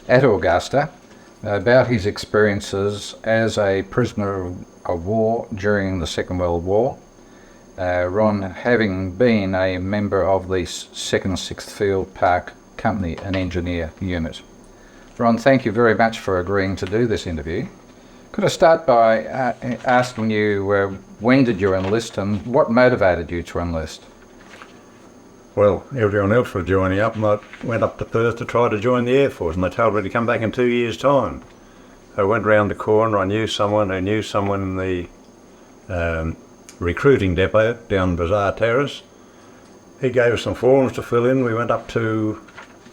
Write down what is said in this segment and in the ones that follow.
at Augusta about his experiences as a prisoner of war during the Second World War. Ron having been a member of the 2nd 6th Field Park Company, an engineer unit. Ron, thank you very much for agreeing to do this interview. Could I start by asking you when did you enlist and what motivated you to enlist? Well, everyone else was joining up and I went up to Perth to try to join the Air Force and they told me to come back in 2 years' time. I went round the corner, I knew someone who knew someone in the recruiting depot down Bazaar Terrace. He gave us some forms to fill in. We went up to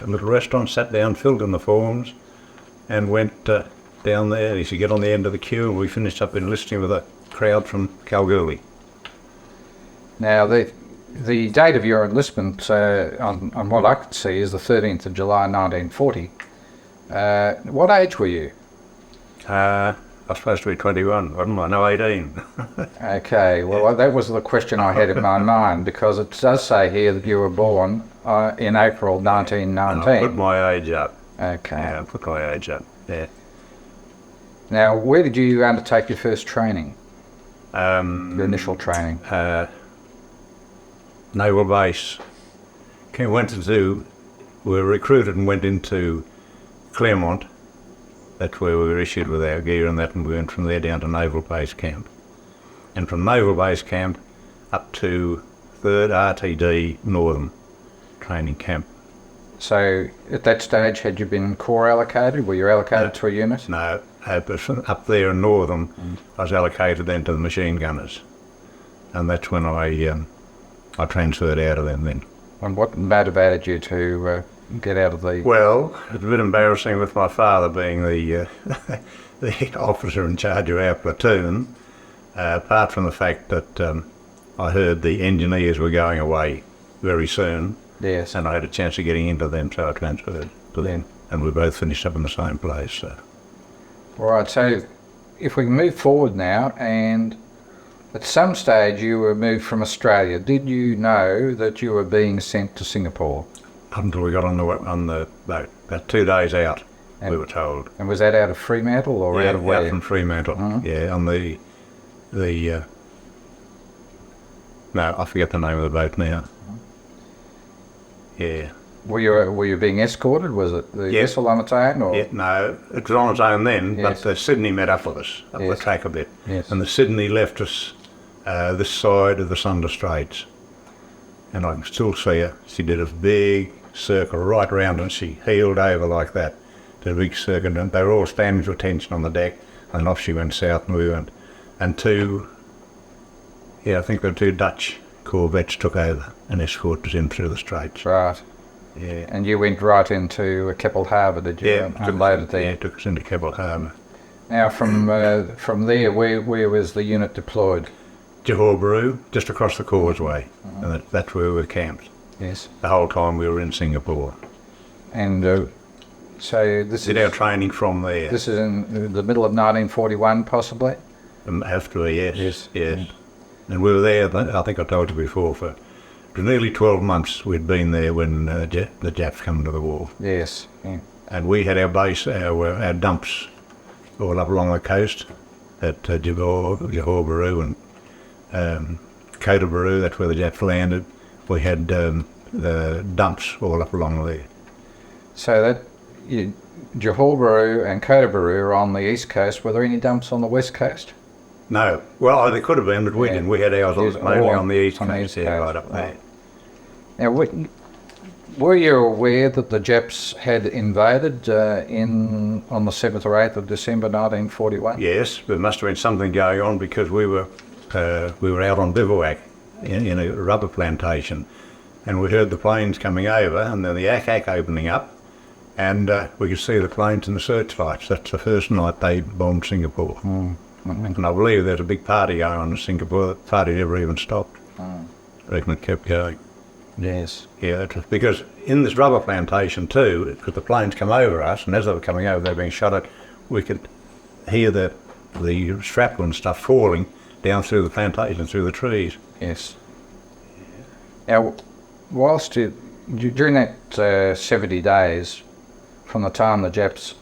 a little restaurant, sat down, filled in the forms and went down there. He said, get on the end of the queue, and we finished up enlisting with a crowd from Kalgoorlie. Now, the date of your enlistment, on what I could see, is the 13th of July 1940. What age were you? I was supposed to be 21, wasn't I? No, 18. Okay, well, that was the question I had in my mind, because it does say here that you were born in April 1919. I put my age up. Okay. Yeah, I put my age up, yeah. Now, where did you undertake your first training? Your initial training? Naval Base. We were recruited and went into Claremont. That's where we were issued with our gear and that, and we went from there down to Naval Base Camp. And from Naval Base Camp up to 3rd RTD Northern Training Camp. So at that stage, had you been corps allocated? Were you allocated to a unit? No, but up there in Northern, I was allocated then to the machine gunners. And that's when I transferred out of them then. And what motivated you to get out of the... Well, it's a bit embarrassing with my father being the the officer in charge of our platoon, apart from the fact that I heard the engineers were going away very soon. Yes. And I had a chance of getting into them, so I transferred to them. And we both finished up in the same place. So. All right, so if we can move forward now, and at some stage you were moved from Australia. Did you know that you were being sent to Singapore? Not until we got on the boat, about 2 days out, we were told. And was that out of Fremantle or out of where? Out from Fremantle, yeah, on the no, I forget the name of the boat now. Yeah. Were you being escorted? Was it the vessel on its own? Or? Yeah, no, it was on its own then, but the Sydney met up with us up the track a bit. Yes. And the Sydney left us this side of the Sunda Straits. And I can still see her. She did a big circle right round and she heeled over like that. Did a big circle, and they were all standing to attention on the deck, and off she went south and we went. And I think the 2 Dutch corvettes took over and escorted us in through the Straits. Right. Yeah. And you went right into Keppel Harbour, did you? Yeah, unloaded there. Yeah, it took us into Keppel Harbour. Now, from there, where was the unit deployed? Johor Bahru, just across the causeway, and that's where we were camped. Yes. The whole time we were in Singapore. And so this did our training from there. This is in the middle of 1941, possibly? Have to be, yes. Yes. Yes. And we were there, I think I told you before, for nearly 12 months we'd been there when the Japs come to the war. Yes. Yeah. And we had our base, our dumps all up along the coast at Johor Bahru and Kota Bahru, that's where the Japs landed. We had the dumps all up along there. So that Johor Bahru and Kota Bahru are on the east coast. Were there any dumps on the west coast? No. Well, there could have been, but we didn't. We had ours mainly on the east coast, right up there. Now, were you aware that the Japs had invaded on the 7th or 8th of December 1941? Yes, there must have been something going on because we were out on bivouac in a rubber plantation, and we heard the planes coming over, and then the ack opening up, and we could see the planes and the searchlights. That's the first night they bombed Singapore. And I believe there's a big party going on in Singapore. The party never even stopped. I reckon it kept going. Yes. Yeah, because in this rubber plantation too, because the planes come over us, and as they were coming over, they were being shot at, we could hear the shrapnel and stuff falling down through the plantation, through the trees. Yes. Now, whilst during that 70 days, from the time the Japs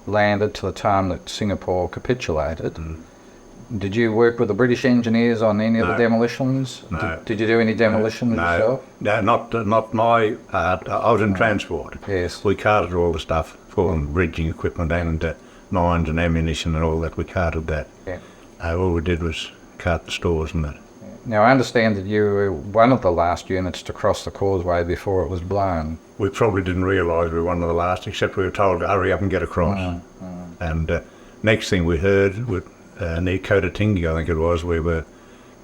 landed to the time that Singapore capitulated, did you work with the British engineers on any of the demolitions? No. Did you do any demolitions No, yourself? no, not my part. I was in transport. Yes. We carted all the stuff for them, bridging equipment and mines and ammunition and all that. We carted that. Yeah. All we did was cart the stores and that. Now, I understand that you were one of the last units to cross the causeway before it was blown. We probably didn't realise we were one of the last, except we were told to hurry up and get across. And next thing we heard, near Kotatingi, I think it was, we were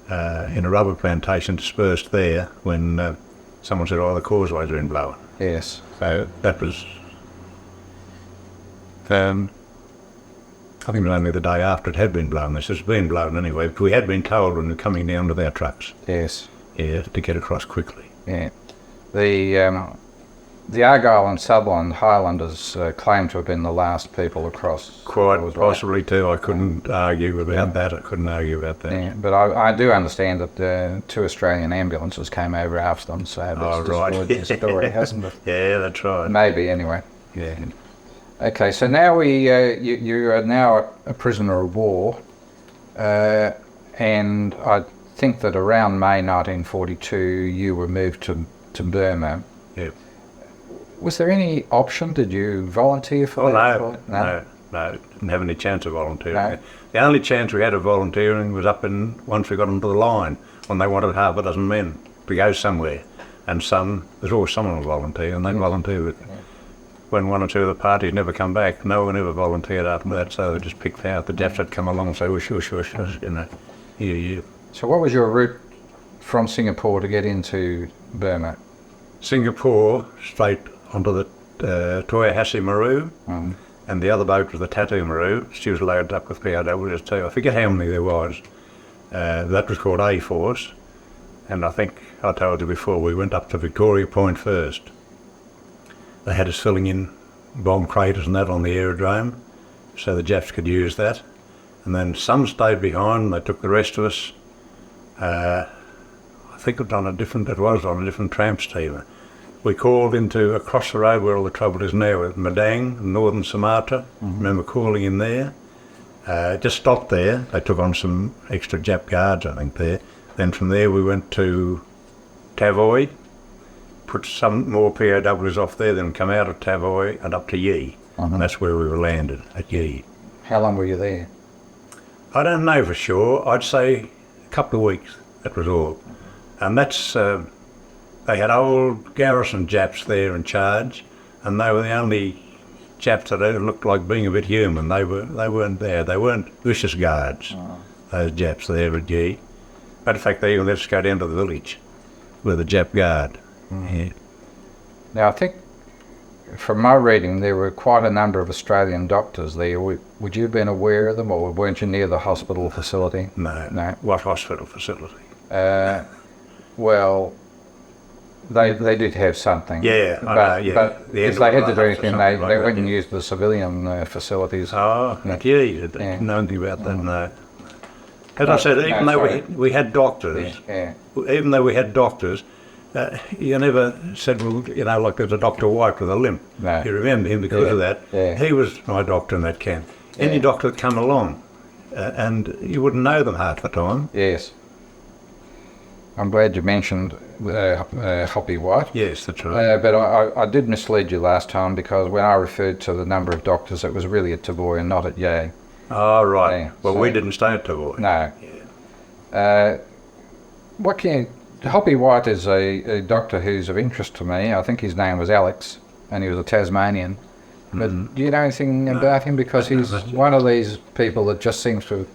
in a rubber plantation dispersed there when someone said, oh, the causeway's been blown. Yes. So that was, I think it was only the day after it had been blown. This has been blown anyway, but we had been told when we were coming down with our trucks. Yes. Yeah, to get across quickly. Yeah. The Argyll and Sutherland Highlanders claim to have been the last people across. Quite Right. possibly too. I couldn't argue about that. I couldn't argue about that. Yeah, but I do understand that 2 Australian ambulances came over after them, so that's destroyed their story, hasn't it? Yeah, that's right. Maybe, anyway. Yeah. Okay, so now you are now a prisoner of war, and I think that around May 1942 you were moved to Burma. Yeah. Was there any option? Did you volunteer for that? No, didn't have any chance of volunteering. No. The only chance we had of volunteering was once we got onto the line, when they wanted half a dozen men to go somewhere. And there's always someone will volunteer, and they'd volunteer. But when one or two of the parties never come back, no one ever volunteered after that, so they just picked out. The Japs had come along and say, well, sure, you know, here. So what was your route from Singapore to get into Burma? Singapore, straight onto the Toyohashi Maru, and the other boat was the Tattoo Maru. She was loaded up with POWs too. I forget how many there was. That was called A-Force, and I think I told you before, we went up to Victoria Point first. They had us filling in bomb craters and that on the aerodrome, so the Japs could use that. And then some stayed behind, and they took the rest of us. I think it was on a different tramp steamer. We called into across the road where all the trouble is now with Madang, northern Sumatra. Remember calling in there. Just stopped there. They took on some extra Jap guards, I think, there. Then from there we went to Tavoy, put some more POWs off there, then come out of Tavoy and up to Yi. And that's where we were landed, at Yi. How long were you there? I don't know for sure. I'd say a couple of weeks, that was all. And that's, they had old garrison Japs there in charge, and they were the only Japs that looked like being a bit human. They weren't there. They weren't vicious guards, those Japs there at Yi. But in fact, they even let us go down to the village with a Jap guard. Yeah. Now, I think from my reading, there were quite a number of Australian doctors there. Would you have been aware of them, or weren't you near the hospital facility? No. What hospital facility? Well, they did have something. Yeah, but, I know, yeah. But The if they had to Earle do anything, or they something like went that, and used the civilian facilities. Oh, Yeah. gee, I Yeah. didn't know anything about that, no. As I said, even though we had doctors, even though we had doctors, you never said, well, you know, like there's a Dr. White with a limp. No. You remember him because of that. Yeah. He was my doctor in that camp. Any doctor that come along, and you wouldn't know them half the time. Yes. I'm glad you mentioned Hoppy White. Yes, that's right. But I did mislead you last time, because when I referred to the number of doctors, it was really at Tavoy and not at Yei. Oh, right. Yeah, Well, so- we didn't stay at Tavoy. No. Hoppy White is a doctor who's of interest to me. I think his name was Alec, and he was a Tasmanian. But do you know anything about him? Because he's one of these people that just seems to have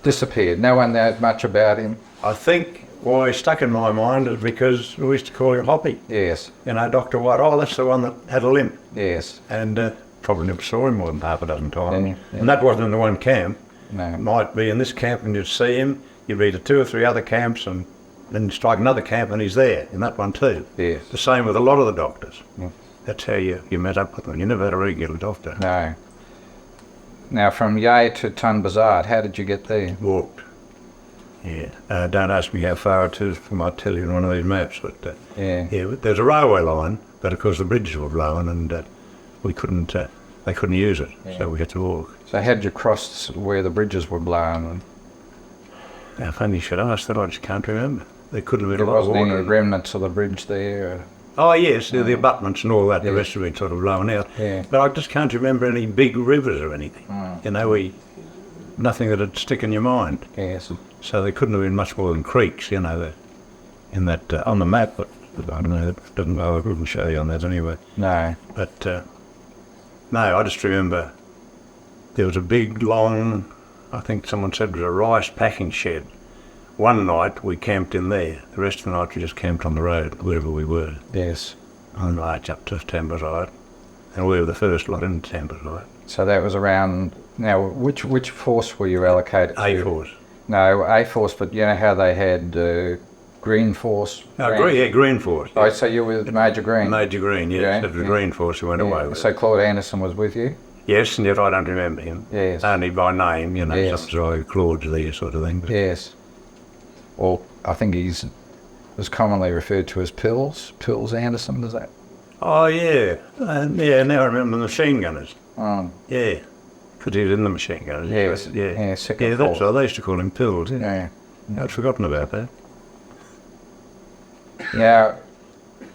disappeared. No one knows much about him. I think why he stuck in my mind is because we used to call him Hoppy. Yes, You know, Dr. White, oh, that's the one that had a limp. yes. And probably never saw him more than half a dozen times. Yeah. And that wasn't in the one camp. No. It might be in this camp and you'd see him, you'd be to 2 or 3 other camps, and then you strike another camp and he's there in that one too. Yes. The same with a lot of the doctors. Yeah. That's how you met up with them. You never had a regular doctor. No. Now, from Yei to Tun Bazard, how did you get there? Walked. Yeah. Don't ask me how far it is, I might tell you on one of these maps. But Yeah. yeah, there's a railway line, but of course the bridges were blown and we couldn't they couldn't use it, Yeah. so we had to walk. So how did you cross where the bridges were blown? Now, funny you should ask that, I just can't remember. There couldn't have been There a lot of wasn't any water. remnants of the bridge there? Oh yes, the abutments and all that, Yeah. the rest of it sort of blown out. Yeah. But I just can't remember any big rivers or anything. Mm. You know, nothing that'd stick in your mind. Yes. So there couldn't have been much more than creeks, you know, in that, on the map, but I don't know, it doesn't, I couldn't show you on that anyway. No. But, no, I just remember there was a big, long, I think someone said it was a rice packing shed. One night we camped in there. The rest of the night we just camped on the road, wherever we were. Yes. On the march up to Tambasite. And we were the first lot in Tambasite. So that was around. Now, which force were you allocated to? A-Force. No, A Force, but you know how they had Green Force? Green Force. Oh, so you were Major Green? Major Green, yes. Yeah, It was yeah. Green Force who went away with So it. Claude Anderson was with you? Yes, and yet I don't remember him. Yes. Only by name, you know, Yes. sometimes Claude's there sort of thing. But Yes. Well, I think was commonly referred to as Pills Anderson, is that? Oh, yeah. Yeah, now I remember the machine gunners. Oh, Yeah. Because he was in the machine gunners. yeah, it was, Yeah, second yeah, that's force. what they used to call him Pills. Yeah. Yeah. I'd forgotten about that. Now,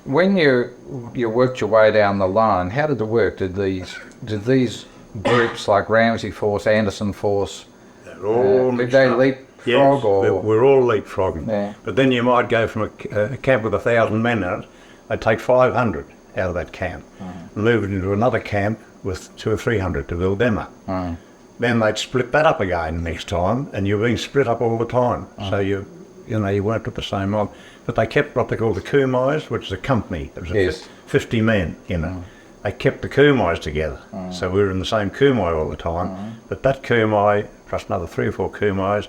when you worked your way down the line, how did it work? Did these groups like Ramsey Force, Anderson Force, They're all did they leapfrog Yes, or? we're all leapfrogging. Yeah. But then you might go from a camp with 1,000 men in it, they'd take 500 out of that camp and move it into another camp with 200 or 300 to build them up. Mm. Then they'd split that up again next time, and you're being split up all the time. So you weren't at the same mob. But they kept what they call the Kumais, which is a company. It was Yes. 50 men, you know. They kept the Kumais together. So we were in the same Kumai all the time. But that Kumai, plus another 3 or 4 Kumais,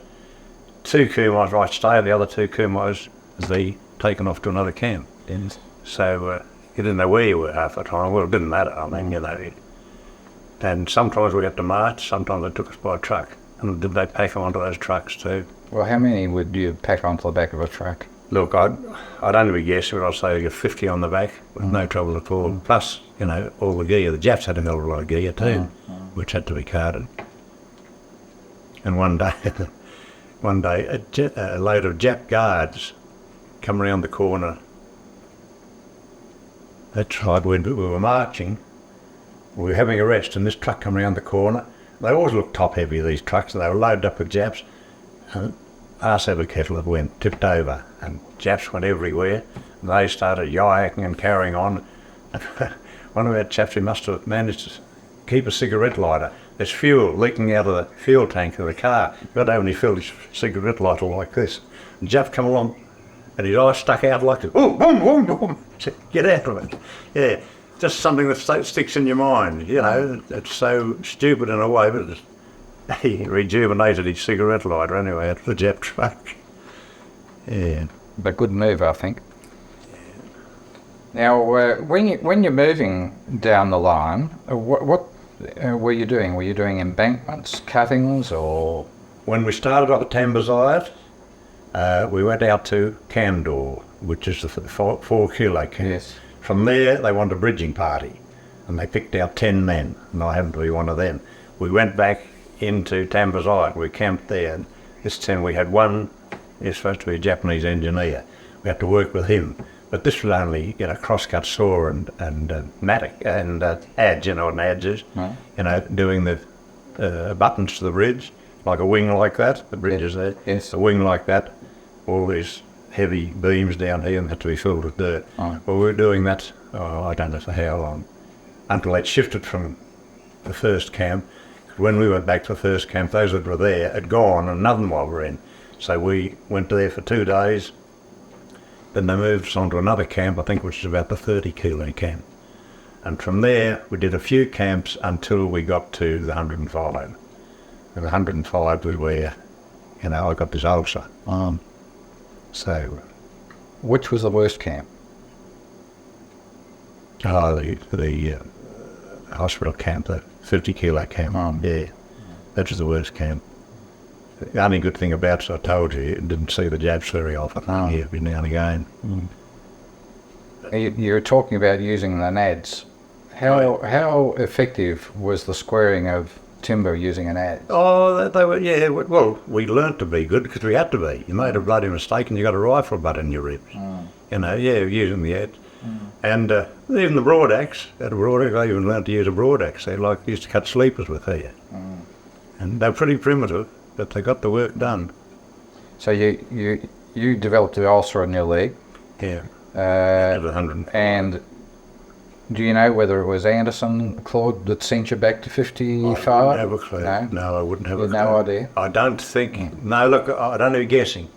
2 Kumais right stay, the other 2 Kumais, they taken off to another camp. Yes. So you didn't know where you were half the time. Well, it didn't matter. I mean, you know. And sometimes we had to march. Sometimes they took us by truck. And did they pack them onto those trucks too? Well, how many would you pack onto the back of a truck? Look, I'd only be guessing, but I'd say you get 50 on the back with no trouble at all. Plus, you know, all the gear. The Japs had a hell of a lot of gear too, which had to be carted. And one day, a load of Jap guards come around the corner. They tried when we were marching. We were having a rest, and this truck come around the corner. They always look top heavy, these trucks, and they were loaded up with Japs. And arse over kettle it went, tipped over, and Japs went everywhere. And they started yaking and carrying on. One of our chaps, we must have managed to keep a cigarette lighter. There's fuel leaking out of the fuel tank of the car. Got over and he filled his cigarette lighter like this. And Jap come along, and his eyes stuck out like this. Oh, boom, boom, boom. Said, get out of it. Yeah, just something that sticks in your mind. You know, it's so stupid in a way, but he rejuvenated his cigarette lighter anyway at the Jap truck. Yeah. But good move, I think. Now, when you're moving down the line, what were you doing? Were you doing embankments, cuttings, or? When we started off at Tambasite, we went out to Candor, which is the 4 kilo camp. Yes. From there, they wanted a bridging party, and they picked out 10 men, and I happened to be one of them. We went back into Tambasite, we camped there, and this time we had one, he's supposed to be a Japanese engineer. We had to work with him, but this was only, you know, crosscut saw and mattock and adze, you know what an adze is? No. You know, doing the buttons to the bridge, like a wing like that, the bridge is there. Yes. A wing like that, all these heavy beams down here and had to be filled with dirt. Oh. Well, we were doing that, I don't know for how long, until they'd shifted from the first camp. When we went back to the first camp, those that were there had gone and another mob were in. So we went there for 2 days. Then they moved us on to another camp, I think, which is about the 30 kilo camp. And from there, we did a few camps until we got to the 105. And the 105 was where, you know, I got this ulcer. So, Which was the worst camp? the hospital camp, the 50 kilo camp. Yeah, that was the worst camp. The only good thing about it, I told you didn't see the Japs very often. Yeah, every now and again. You're talking about using the nads, How effective was the squaring of timber using an adze? Oh, they were, yeah, well, we learnt to be good because we had to be. You made a bloody mistake and you got a rifle butt in your ribs. You know, yeah, using the adze. And even the broad axe, at a broad axe, I even learnt to use a broad axe. They used to cut sleepers with here. And they're pretty primitive, but they got the work done. So you developed an ulcer on your leg. Yeah. At 100. And do you know whether it was Anderson, Claude, that sent you back to 55? I wouldn't have a clue. No, I wouldn't have a clue. No idea? I don't think. No, look, I'd only be guessing.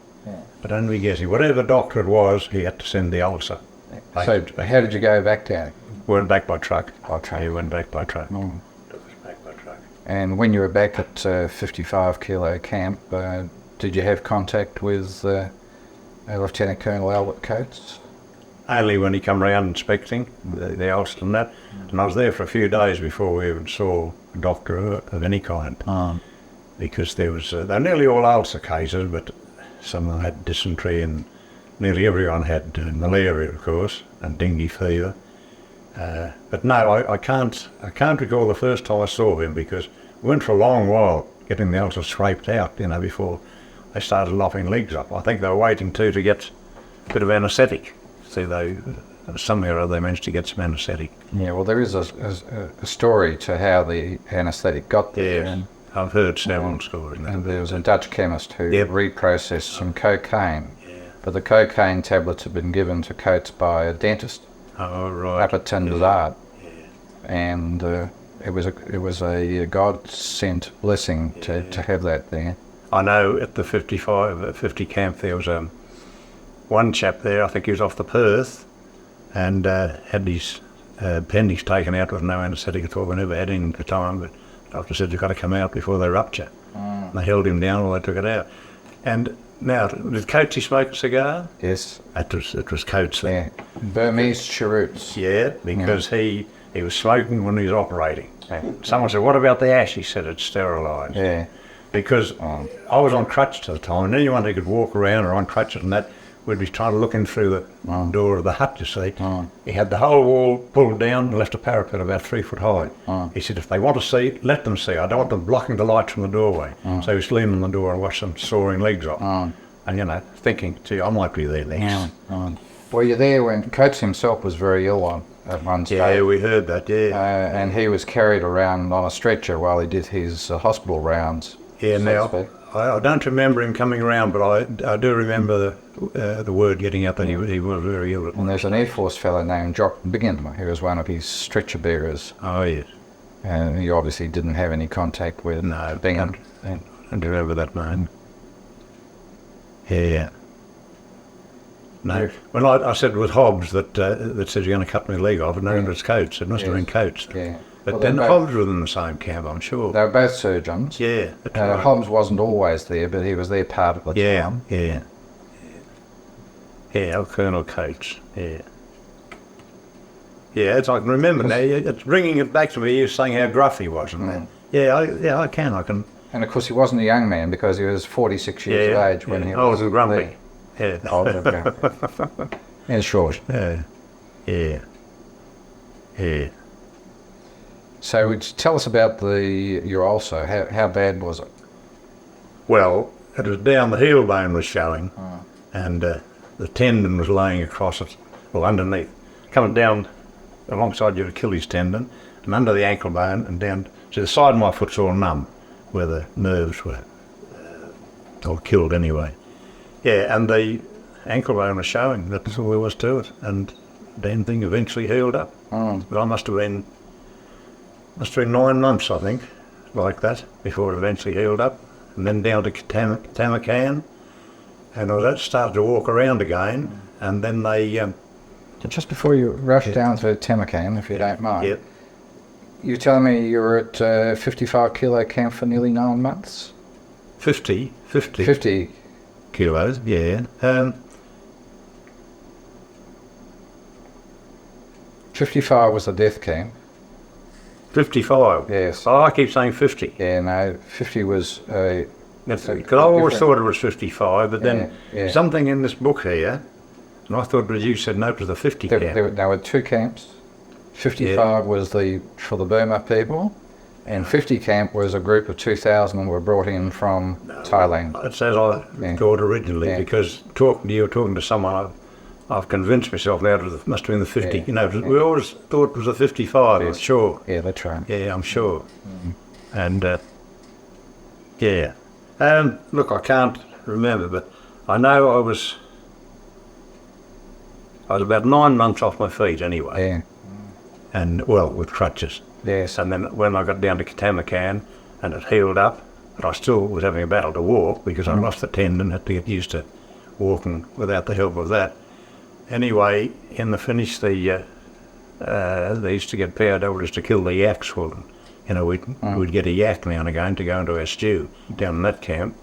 I'd only be guessing. Whatever doctor it was, he had to send the ulcer. So how did you go back down? Went back by truck. By truck. He went back by truck. Oh. Took us back by truck. And when you were back at 55 Kilo Camp, did you have contact with Lieutenant Colonel Albert Coates? Only when he come round inspecting the ulcer and that. And I was there for a few days before we even saw a doctor of any kind. Because there was, they're nearly all ulcer cases, but some of them had dysentery and nearly everyone had malaria, of course, and dengue fever. But no, I can't recall the first time I saw him because we went for a long while getting the ulcer scraped out, you know, before they started lopping legs up. I think they were waiting to get a bit of anaesthetic. See, somehow or other they managed to get some anaesthetic. Yeah, well, there is a story to how the anaesthetic got there. Yeah, I've heard several stories. And there was a Dutch chemist who reprocessed some cocaine. But the cocaine tablets had been given to Coates by a dentist up at Tyndall. And it was a God-sent blessing to have that there. I know at the 50 camp there was one chap there, I think he was off the Perth, and had his appendix taken out with no anaesthetic at all. We never had any at the time, but the doctor said you've got to come out before they rupture. And they held him down while they took it out. And now, did Coates smoke a cigar? Yes. It was Coates there. Yeah. Burmese cheroots. Yeah, because he was smoking when he was operating. Someone said, what about the ash? He said, it's sterilised. Yeah. Because I was on crutches at the time, and anyone who could walk around or on crutches and that would be trying to look in through the door of the hut, you see. He had the whole wall pulled down and left a parapet about 3 foot high. He said, if they want to see, let them see. I don't want them blocking the light from the doorway. So he was leaning on the door and watched them sawing legs off. And, you know, thinking, gee, I might be there next. Were you there when Coates himself was very ill at one stage? Yeah, we heard that, yeah. And he was carried around on a stretcher while he did his hospital rounds. Yeah, now, I don't remember him coming around, but I do remember the word getting out that he was very ill. And there's an Air Force fellow named Jock Biggin who was one of his stretcher bearers. Oh, yes. And he obviously didn't have any contact with Biggin. I don't remember that man. Yeah. No, when I said with Hobbs that said you're going to cut my leg off, no, it was Coates. It must have been Coates. Yeah. But then Hobbs was in the same camp, I'm sure. They were both surgeons. Yeah. Right. Hobbs wasn't always there, but he was there part of the time. Yeah, Colonel Coates. Yeah. Yeah, it's, I can remember now. It's bringing it back to me. You were saying how gruff he was, and that. Yeah, I can. And of course, he wasn't a young man because he was 46 years of age when he was. I was grumpy. Yeah. Yeah, short. Yeah. So tell us about your ulcer. How bad was it? Well, it was down the heel bone was showing, and the tendon was laying across it, well, underneath, coming down alongside your Achilles tendon, and under the ankle bone, and down to the side of my foot's all numb, where the nerves were all killed anyway. Yeah, and the ankle bone was showing. That's all there was to it, and the damn thing eventually healed up. But I must have been 9 months, I think, like that, before it eventually healed up. And then down to Tamakan, and I started to walk around again, and then they... Just before you rush down to Tamakan, if you don't mind, Yep. You telling me you were at 55 Kilo Camp for nearly 9 months? 50 kilos, yeah. 55 was the death camp. 55? Yes. Oh, I keep saying 50. Yeah, no, 50 was... Because I always thought it was 55, but then something in this book here, and I thought that you said no to the 50 camp. There were 2 camps, 55 was for the Burma people, and 50 camp was a group of 2,000 were brought in from Thailand. It says I thought originally, because you were talking to someone, I've convinced myself now it must have been the 50. You know, we always thought it was a 55, I'm sure. Yeah, that's right. Yeah, I'm sure. And, look, I can't remember, but I know I was about 9 months off my feet anyway. Yeah. And, well, with crutches. Yes. And then when I got down to Tamakan and it healed up, but I still was having a battle to walk because I lost the tendon, had to get used to walking without the help of that. Anyway, in the finish, they used to get POWs to kill the yaks for them. You know, we'd get a yak now and again to go into our stew down in that camp.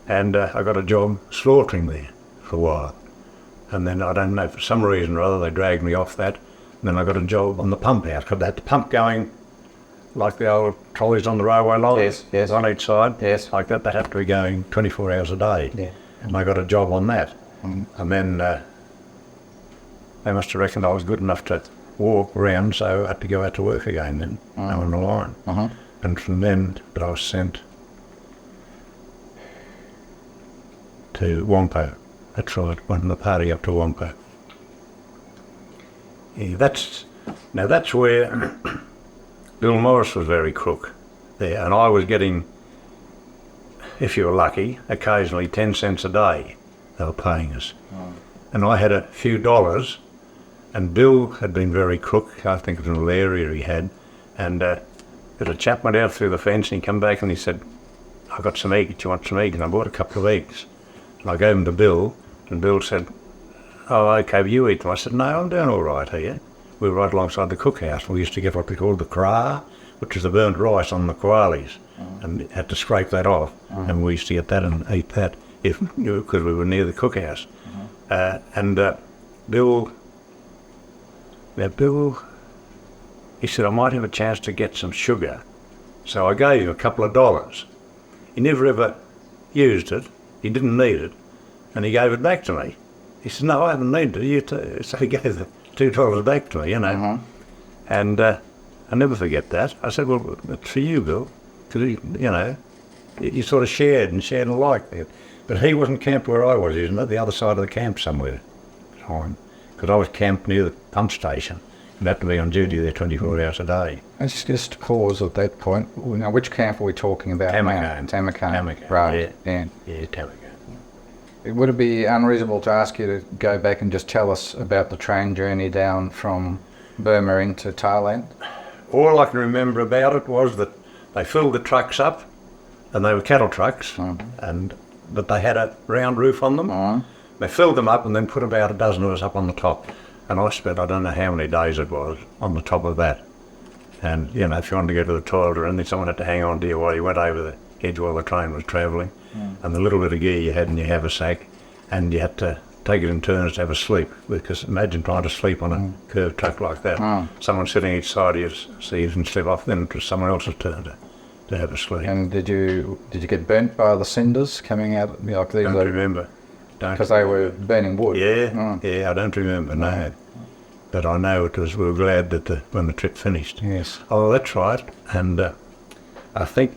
And I got a job slaughtering there for a while. And then, I don't know, for some reason or other, they dragged me off that. And then I got a job on the pump house, because they had the pump going like the old trolleys on the railway line, yes. on each side. Yes. Like that, they'd have to be going 24 hours a day. Yeah. And I got a job on that. And then they must have reckoned I was good enough to walk around, so I had to go out to work again then, on the line. And from then, I was sent to Wampo. That's right, went on the party up to Wampo. Yeah, that's where Bill Morris was very crook there, and I was getting, if you were lucky, occasionally 10 cents a day they were paying us. And I had a few dollars, and Bill had been very crook. I think it was an area he had, and there's a chap went out through the fence and he come back and he said, I got some eggs, do you want some eggs? And I bought a couple of eggs. And I gave them to Bill, and Bill said, oh, okay, but you eat them. I said, no, I'm doing all right here. We were right alongside the cookhouse. We used to get what we called the kra, which is the burnt rice on the koalis, and had to scrape that off. And we used to get that and eat that because we were near the cookhouse. Bill, he said, I might have a chance to get some sugar. So I gave him a couple of dollars. He never ever used it. He didn't need it. And he gave it back to me. He said, no, I haven't needed it. You too. So he gave the $2 back to me, you know. And I never forget that. I said, well, it's for you, Bill. Because, you know, you sort of shared alike. But he wasn't camped where I was, isn't it? The other side of the camp somewhere. Because I was camped near the pump station. And had to be on duty there 24 hours a day. Let's just pause at that point. Now, which camp are we talking about now? Tamakan. Right. Yeah, Tamakan. Would it be unreasonable to ask you to go back and just tell us about the train journey down from Burma into Thailand? All I can remember about it was that they filled the trucks up, and they were cattle trucks, but they had a round roof on them. They filled them up and then put about a dozen of us up on the top. And I spent, I don't know how many days it was, on the top of that. And, you know, if you wanted to go to the toilet or anything, someone had to hang on to you while you went over the edge while the train was travelling. And the little bit of gear you had in your haversack, and you had to take it in turns to have a sleep, because imagine trying to sleep on a curved truck like that. Someone sitting each side of you so you didn't slip off, then it was someone else's turn to have a sleep. And did you get burnt by the cinders coming out? Like these? Don't remember. Because they were burning wood. Yeah, I don't remember, no. But I know it was, we were glad that when the trip finished. Yes. Oh, that's right. And I think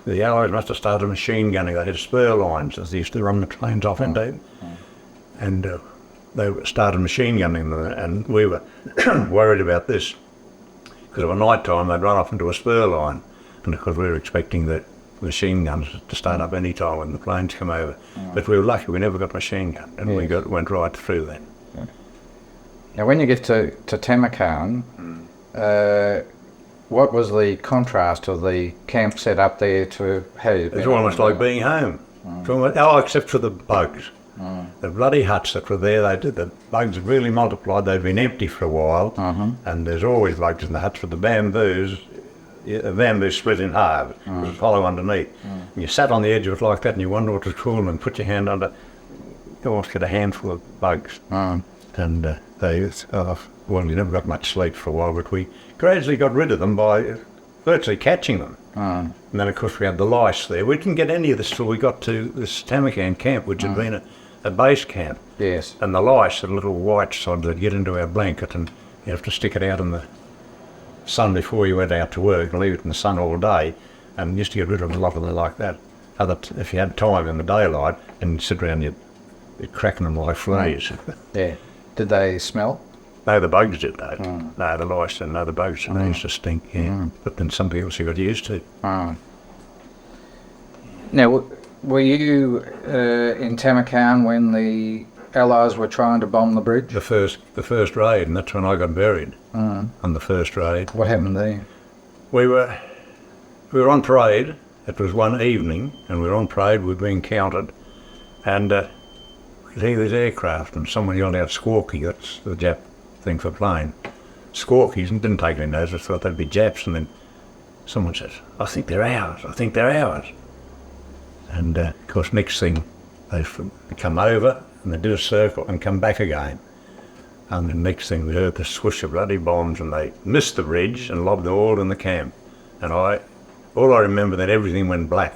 the Allies must have started machine gunning. They had spur lines as they used to run the trains off into. And they started machine gunning them, and we were worried about this. Because at night time they'd run off into a spur line. And of course we were expecting that machine guns to start up any time when the planes come over. But we were lucky, we never got machine gun, and we went right through that. Now when you get to Tamakan, what was the contrast of the camp set up there to how you... It's almost like being home. Oh, except for the bugs. The bloody huts that were there, the bugs had really multiplied. They'd been empty for a while, and there's always bugs in the huts. For the bamboos, the bamboo split in half. It was hollow underneath. And you sat on the edge of it like that, and you wonder what was cooling, and put your hand under. You almost get a handful of bugs. And well, you never got much sleep for a while, but we gradually got rid of them by virtually catching them. And then, of course, we had the lice there. We didn't get any of this till we got to this Tamakan camp, which had been a base camp. Yes. And the lice, the little white sod, they'd get into our blanket, and You have to stick it out in the sun before you went out to work and leave it in the sun all day, and you used to get rid of a lot of them like that. If you had time in the daylight and you'd sit around, you'd cracking them like fleas. Yeah. Did they smell? No, the bugs did that. No, the lice and no, the bugs. And they used to stink, yeah. But then something else you got used to. Now, were you in Tamarkan when the Allies were trying to bomb the bridge? The first raid, and that's when I got buried on the first raid. What happened there? We were on parade. It was one evening, and we were on parade. We'd been counted, and we could hear this aircraft, and someone yelled out "Squawky." That's the Jap thing for plane. Squawkies, and didn't take any notice. I thought they'd be Japs, and then someone says, "I think they're ours. I think they're ours." And of course, next thing they come over and they did a circle and come back again. And the next thing we heard the swoosh of bloody bombs, and they missed the bridge and lobbed them all in the camp. And all I remember that everything went black.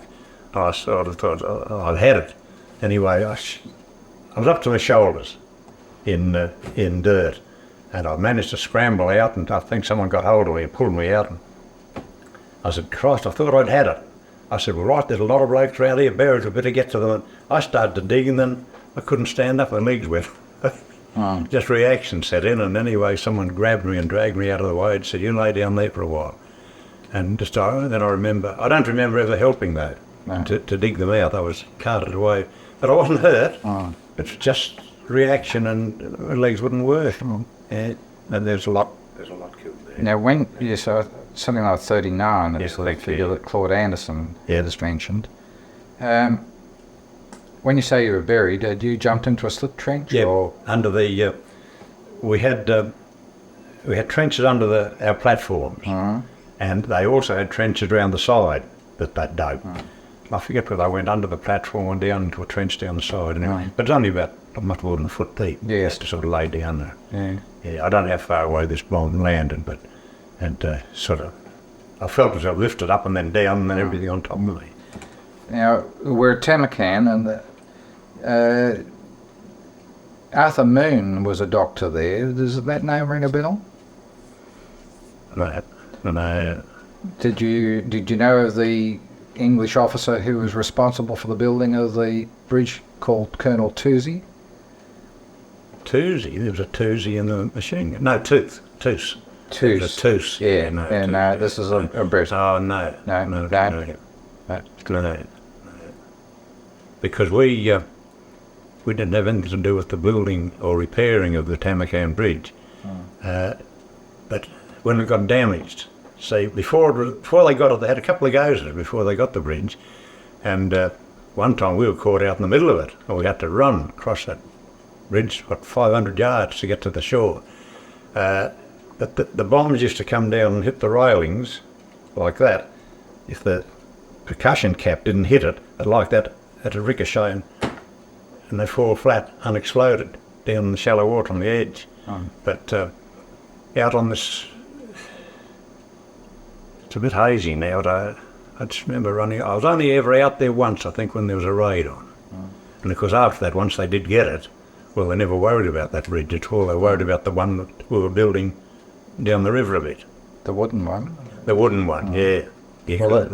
I sort of thought, oh, I've had it. Anyway, I was up to my shoulders in dirt, and I managed to scramble out, and I think someone got hold of me and pulled me out. And I said, Christ, I thought I'd had it. I said, well, right, there's a lot of blokes around here, bearers, we better get to them. And I started to dig, and then I couldn't stand up, my legs went. Just reaction set in, and anyway, someone grabbed me and dragged me out of the way and said, you lay down there for a while. And just then I don't remember ever helping though, to dig them out. I was carted away, but I wasn't hurt. It's just reaction, and my legs wouldn't work. Yeah, and there's a lot killed there. Now, when you saw something like 39, it's the figure that Claude Anderson just mentioned. When you say you were buried, had you jumped into a slip trench? Yeah, or? Under the we had trenches under our platforms, and they also had trenches around the side that dug. I forget whether I went under the platform or down into a trench down the side. Anyway. But it's only about much more than a foot deep. Yes, to sort of lay down there. Yeah. I don't know how far away this bomb landed, but sort of, I felt as I lifted up and then down, and then everything on top of me. Now, we're at Tamarkan, and Arthur Moon was a doctor there. Does that name ring a bell? No. Did you know of the English officer who was responsible for the building of the bridge called Colonel Toosey? Toosey? There was a Toosey in the machine gun. No, Toos. Toos. A Toos. Yeah, no. And this is a Brit. Oh, no. No. Because we didn't have anything to do with the building or repairing of the Tamarkan Bridge. But when it got damaged, see, before they got it, they had a couple of goes before they got the bridge, and one time we were caught out in the middle of it, and we had to run across that bridge, 500 yards to get to the shore. But the bombs used to come down and hit the railings like that. If the percussion cap didn't hit it, like that, at a ricochet, and they fall flat, unexploded, down in the shallow water on the edge. But out on this, it's a bit hazy now, but I just remember running. I was only ever out there once, I think, when there was a raid on. And of course after that, once they did get it, well, they never worried about that bridge at all. They worried about the one that we were building down the river a bit. The wooden one? The wooden one, yeah. Well,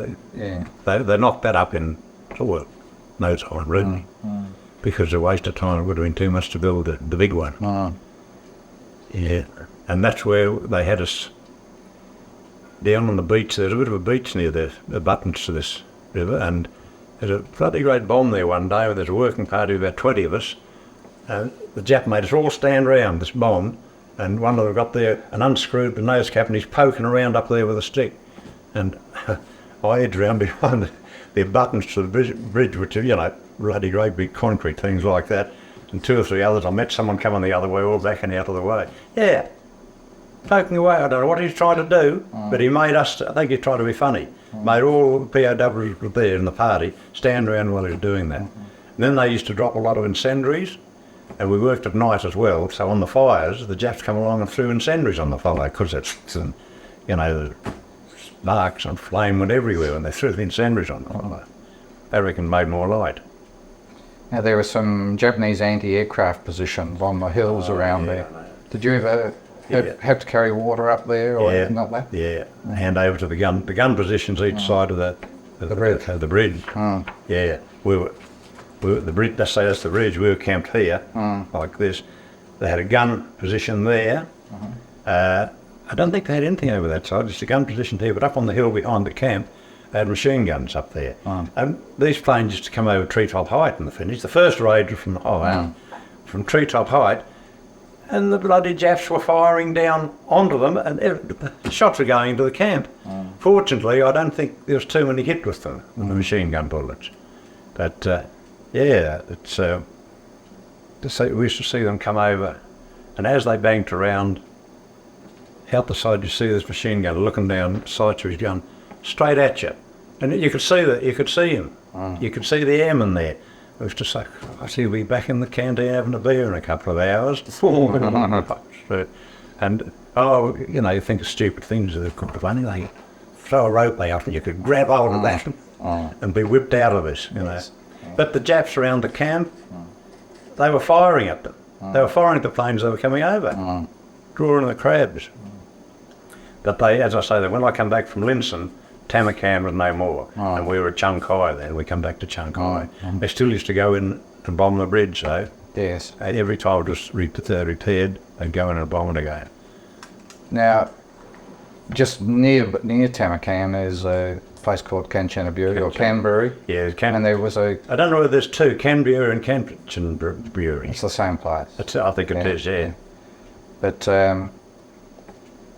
They knocked that up in no time, really. Because a waste of time, it would have been too much to build the big one. Yeah, and that's where they had us down on the beach. There's a bit of a beach near the buttons to this river, and there's a bloody great bomb there one day. There's a working party of about 20 of us, and the Jap made us all stand round this bomb, and one of them got there and unscrewed the nose cap, and he's poking around up there with a stick, and I edged around behind the buttons to the bridge, which are, bloody great big concrete things like that, and 2 or 3 others. I met someone coming the other way, all backing out of the way. Yeah, poking away. I don't know what he's trying to do, but he made us, I think he tried to be funny, made all the POWs were there in the party stand around while he was doing that. And then they used to drop a lot of incendiaries, and we worked at night as well, so on the fires, the Japs come along and threw incendiaries on the fire, because it's, the sparks and flame went everywhere, and they threw the incendiaries on the fire. They reckon made more light. Now, there were some Japanese anti-aircraft positions on the hills around there. Did you ever Have to carry water up there or Yeah. anything like that? Yeah, hand over to the gun positions each side of the bridge. Yeah, we were at the bridge. Let's say that's the bridge. We were camped here, like this. They had a gun position there. I don't think they had anything over that side. Just a gun position here, but up on the hill behind the camp, they had machine guns up there. And these planes used to come over treetop height in the finish. The first raid was from treetop height. And the bloody Japs were firing down onto them, and the shots were going into the camp. Fortunately, I don't think there was too many hit with them, with the machine gun bullets. But it's we used to see them come over, and as they banked around, out the side you see this machine gun looking down sight of his gun, straight at you, and you could see that. You could see him. You could see the airman there. It was just like, I see he'll be back in the canteen having a beer in a couple of hours. And, you think of stupid things that could be funny. They throw a rope out and you could grab hold of that and be whipped out of it, Yes. But the Japs around the camp, they were firing at them. They were firing at the planes that were coming over, drawing the crabs. But they, as I say, when I come back from Linson, Tamakam was no more, and we were at Chunkai then. We come back to Chunkai. They still used to go in and bomb the bridge, though. Yes. And every time it was repaired, they'd go in and bomb it again. Now, just near Tamakam is a place called Kanchanaburi or Canberra. Yeah, and there was I don't know whether there's two, Canberra and Kanchanaburi. It's the same place. I think it is, yeah. But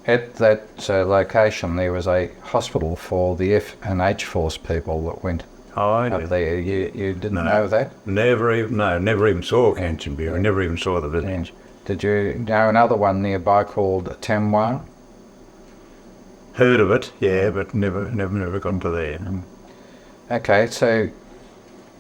at that location, there was a hospital for the F and H Force people that went up there. You didn't know that? Never even saw Kanchanaburi. Never even saw the village. Did you know another one nearby called Tavoy? Heard of it, yeah, but never got to there. Okay, so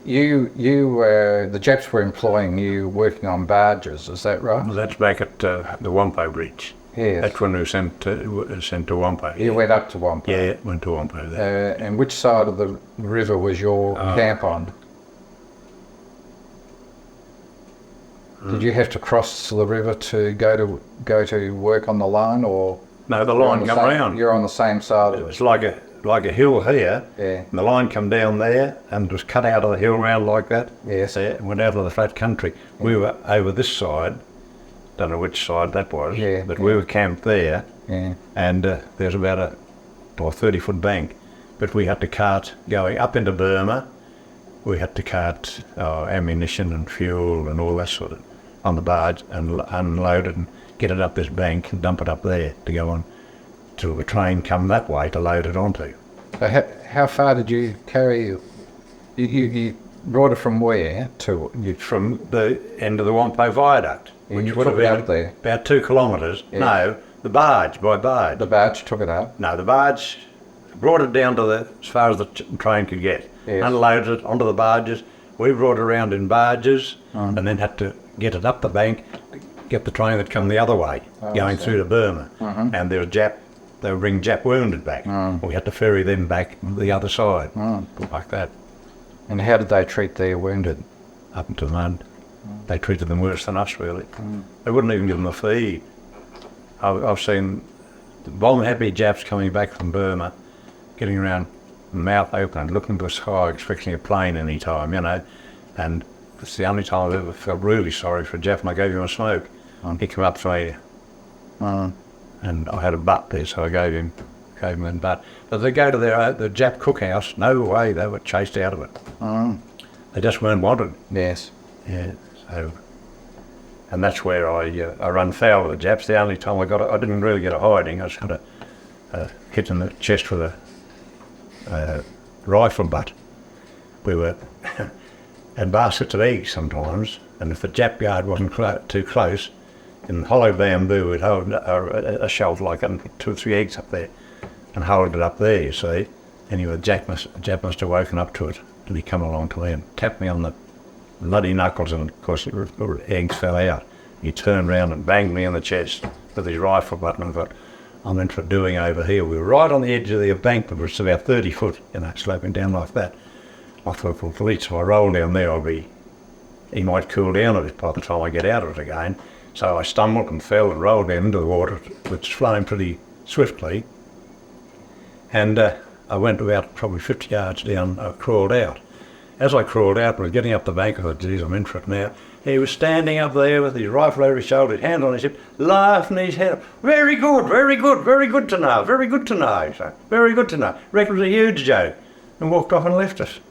the Japs were employing you working on barges, is that right? Well, that's back at the Wampo bridge. Yes. That's when we were sent to Wampo. You went up to Wampo? Yeah, went to Wampo there. And which side of the river was your camp on? Did you have to cross the river to go to work on the line, or? No, the line come around. You're on the same side. It was like a hill here. Yeah. And the line come down there and was cut out of the hill round like that. Yes. And went out of the flat country. Yeah. We were over this side. Don't know which side that was. Yeah. But we were camped there. Yeah. And there's about a 30-foot bank. But we had to cart going up into Burma. We had to cart ammunition and fuel and all that sort of on the barge and unload it and get it up this bank and dump it up there to go on till the train come that way to load it onto. So how far did you carry? You brought it from where to? From the end of the Wampo Viaduct, which was about 2 kilometres. Yeah. No, the barge, by barge. The barge took it up? No, the barge brought it down to as far as the train could get. Yes. Unloaded it onto the barges. We brought it around in barges and then had to get it up the bank, get the train that come the other way, going through to Burma. And there was they would bring Jap wounded back. We had to ferry them back the other side, like that. And how did they treat their wounded? Up into the mud. They treated them worse than us, really. They wouldn't even give them a feed. I've seen the bomb-happy Japs coming back from Burma, getting around, mouth open, looking to the sky, expecting a plane any time, and it's the only time I've ever felt really sorry for Jap, and I gave him a smoke. He came up to me, and I had a butt there, so I gave him a butt. But they go to the Jap cookhouse, no way, they were chased out of it. They just weren't wanted. Yes. Yeah, so, and that's where I run foul of the Japs. The only time I didn't really get a hiding, I just got a hit in the chest with a rifle butt. We were had baskets of eggs sometimes, and if the Jap guard wasn't too close, in hollow bamboo we'd hold a shelf like that and put 2 or 3 eggs up there and hold it up there, you see. Anyway, Jap must have woken up to it and he come along to me and tapped me on the bloody knuckles, and of course the eggs fell out. He turned round and banged me in the chest with his rifle butt, and I thought, I'm in for doing over here. We were right on the edge of the embankment, which is about 30 foot, sloping down like that. I thought, well, if I roll down there, he might cool down a bit by the time I get out of it again. So I stumbled and fell and rolled down into the water, which was flowing pretty swiftly. And I went about probably 50 yards down. I crawled out. As I crawled out and was getting up the bank, I thought, geez, I'm in for it now. He was standing up there with his rifle over his shoulder, his hand on his hip, laughing his head up. Very good, very good, very good to know, very good to know, so very good to know. Reckon it was a huge joke. And walked off and left us.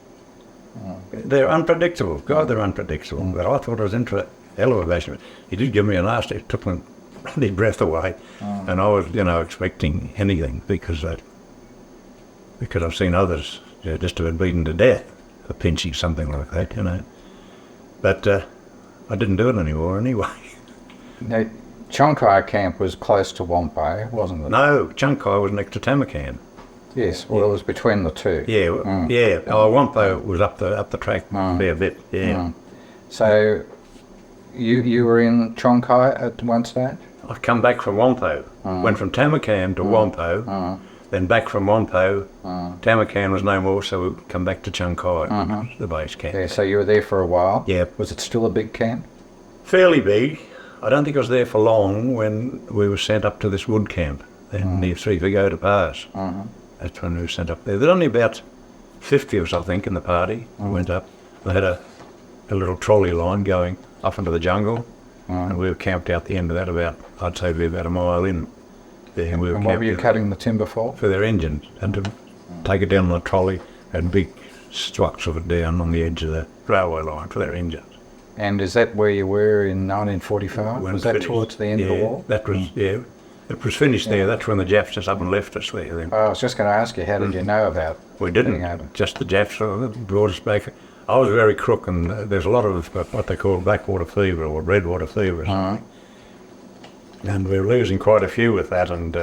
They're unpredictable. God, they're unpredictable. But I thought I was in for a hell of a bash. He did give me a nasty, it took my bloody breath away. And I was, expecting anything because I've seen others just about beaten to death for pinching something like that, But I didn't do it anymore anyway. Now, Chonkai camp was close to Wampo, wasn't it? No, Chunkai was next to Tamakan. Yes, well, it was between the two. Yeah, yeah. Oh, Wampo was up the track a fair bit, yeah. So, you were in Chonkai at one stage? I've come back from Wampo. Went from Tamakan to Wampo, then back from Wampo. Tamakan was no more, so we come back to Chunkai, the base camp. Yeah, so you were there for a while? Yeah. Was it still a big camp? Fairly big. I don't think I was there for long when we were sent up to this wood camp near Three Pagoda Pass. That's when we were sent up there. There were only about 50 of us, I think, in the party. We went up. They had a little trolley line going off into the jungle, and we were camped out the end of that I'd say about a mile in. There, and what were you cutting the timber for? For their engines, and to take it down on the trolley, and big structs of it down on the edge of the railway line for their engines. And is that where you were in 1945? Was that towards the end of the war? That was, it was finished there. That's when the Japs just up and left us there then. I was just going to ask you, how did you know about We didn't. Just the Japs brought us back. I was very crook, and there's a lot of what they call blackwater fever or redwater fever. And we were losing quite a few with that, and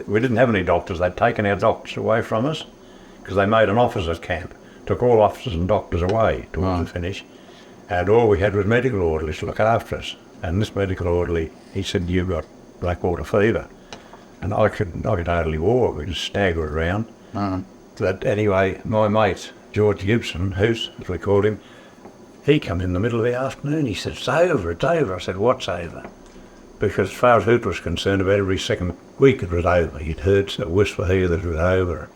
we didn't have any doctors. They'd taken our doctors away from us because they made an officers' camp, took all officers and doctors away towards the finish, and all we had was medical orderlies to look after us. And this medical orderly, he said, "You've got blackwater fever," and I could hardly walk. We just staggered around. But anyway, my mate George Gibson, Hoos, as we called him, he come in the middle of the afternoon. He said, "It's over, it's over." I said, "What's over?" Because as far as Hoot was concerned, about every second week it was over. He'd heard a whisper here that it was over.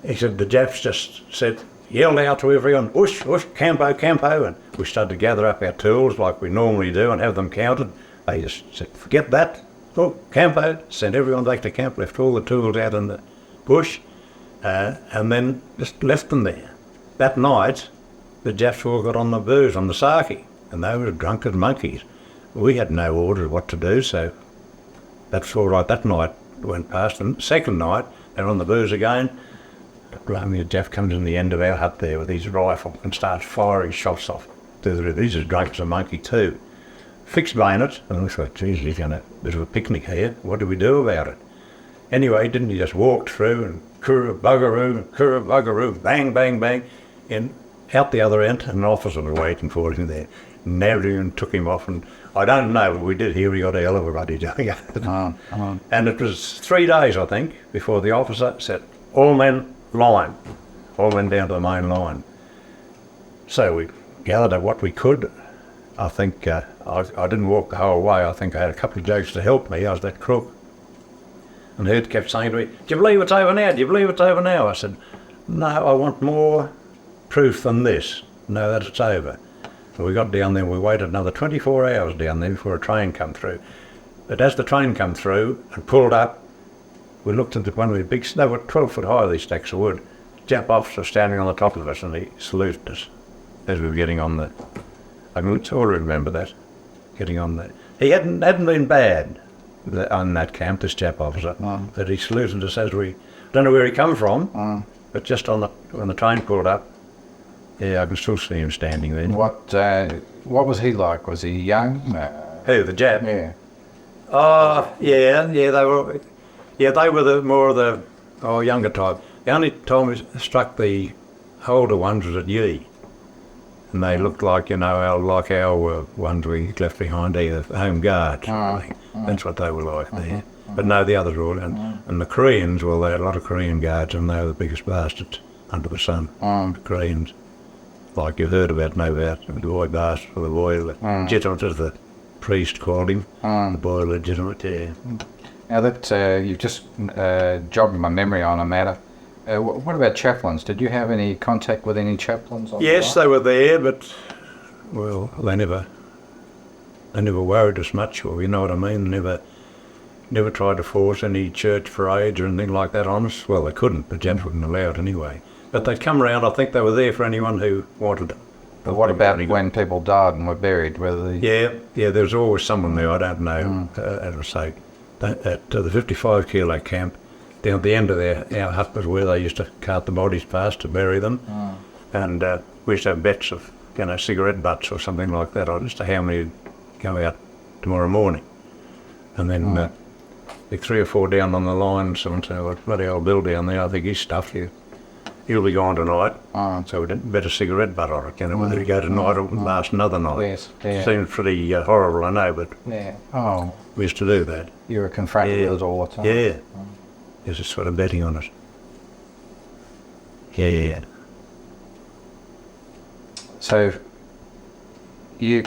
He said, the Japs just said, yelled out to everyone, "Whoosh, whoosh, campo, campo," and we started to gather up our tools like we normally do and have them counted. They just said, "Forget that, oh, campo," sent everyone back to camp, left all the tools out in the bush, and then just left them there. That night, the Japs all got on the booze, on the sake, and they were drunk as monkeys. We had no order what to do, so that's all right. That night went past, and second night, they're on the booze again. Blimey, a Jap comes in the end of our hut there with his rifle and starts firing shots off. These are drunk as a monkey too. Fixed bayonet, and we thought, geez, there's a picnic here. What do we do about it? Anyway, didn't he just walk through and kurra-buggaroo, bang, bang, bang, and out the other end, and an officer was waiting for him there. Nabbed him and took him off, and I don't know, but we did hear he got a hell of a ruddy doing it. And it was 3 days, I think, before the officer said, "All men, line." All men down to the main line. So we gathered up what we could. I think I didn't walk the whole way. I think I had a couple of jokes to help me. I was that crook. And Hoot kept saying to me, "Do you believe it's over now? Do you believe it's over now?" I said, "No, I want more proof than this. No, that it's over." So we got down there, we waited another 24 hours down there before a train come through. But as the train come through and pulled up, we looked into one of the big, they were 12 foot high, these stacks of wood. Jap officer standing on the top of us, and he saluted us as we were getting on the, I can sort of remember that, getting on the, he hadn't been bad on that camp, this Jap officer, but he saluted us as we, don't know where he come from, but just on when the train pulled up, yeah, I can still see him standing there. What was he like? Was he young? Who, the Jap? Yeah. They were more of the younger type. The only time we struck the older ones was at Yee, and they looked like our ones we left behind here, the home guards. That's what they were like there. But no, the others were all, and the Koreans, well, they had a lot of Korean guards, and they were the biggest bastards under the sun. The Koreans. Like you've heard about, no doubt, the boy bastard or the boy, the jet onto the priest called him. The boy legitimate, yeah. Now that you've just jogged my memory on a matter, what about chaplains? Did you have any contact with any chaplains? Yes, they were there, but, well, they never worried us much, or you know what I mean, never tried to force any church parades or anything like that on us. Well, they couldn't, the Japs wouldn't allow it anyway. But they'd come round, I think they were there for anyone who wanted it. But what about when people died and were buried? Yeah, there was always someone there, I don't know, as I say. At the 55 kilo camp, down at the end of our hut was where they used to cart the bodies past to bury them. And we used to have bets of, cigarette butts or something like that, or just how many would go out tomorrow morning. And then like 3 or 4 down on the line, someone said, well, bloody old Bill down there, I think he's stuffed here. He'll be gone tonight, so we'd bet a cigarette butt on it, whether he'd go tonight or last another night. Yes, yeah. Seems pretty horrible, I know, but yeah. We used to do that. You were confronted with it all the time? Yeah. There's a sort of betting on it. Yeah. So, you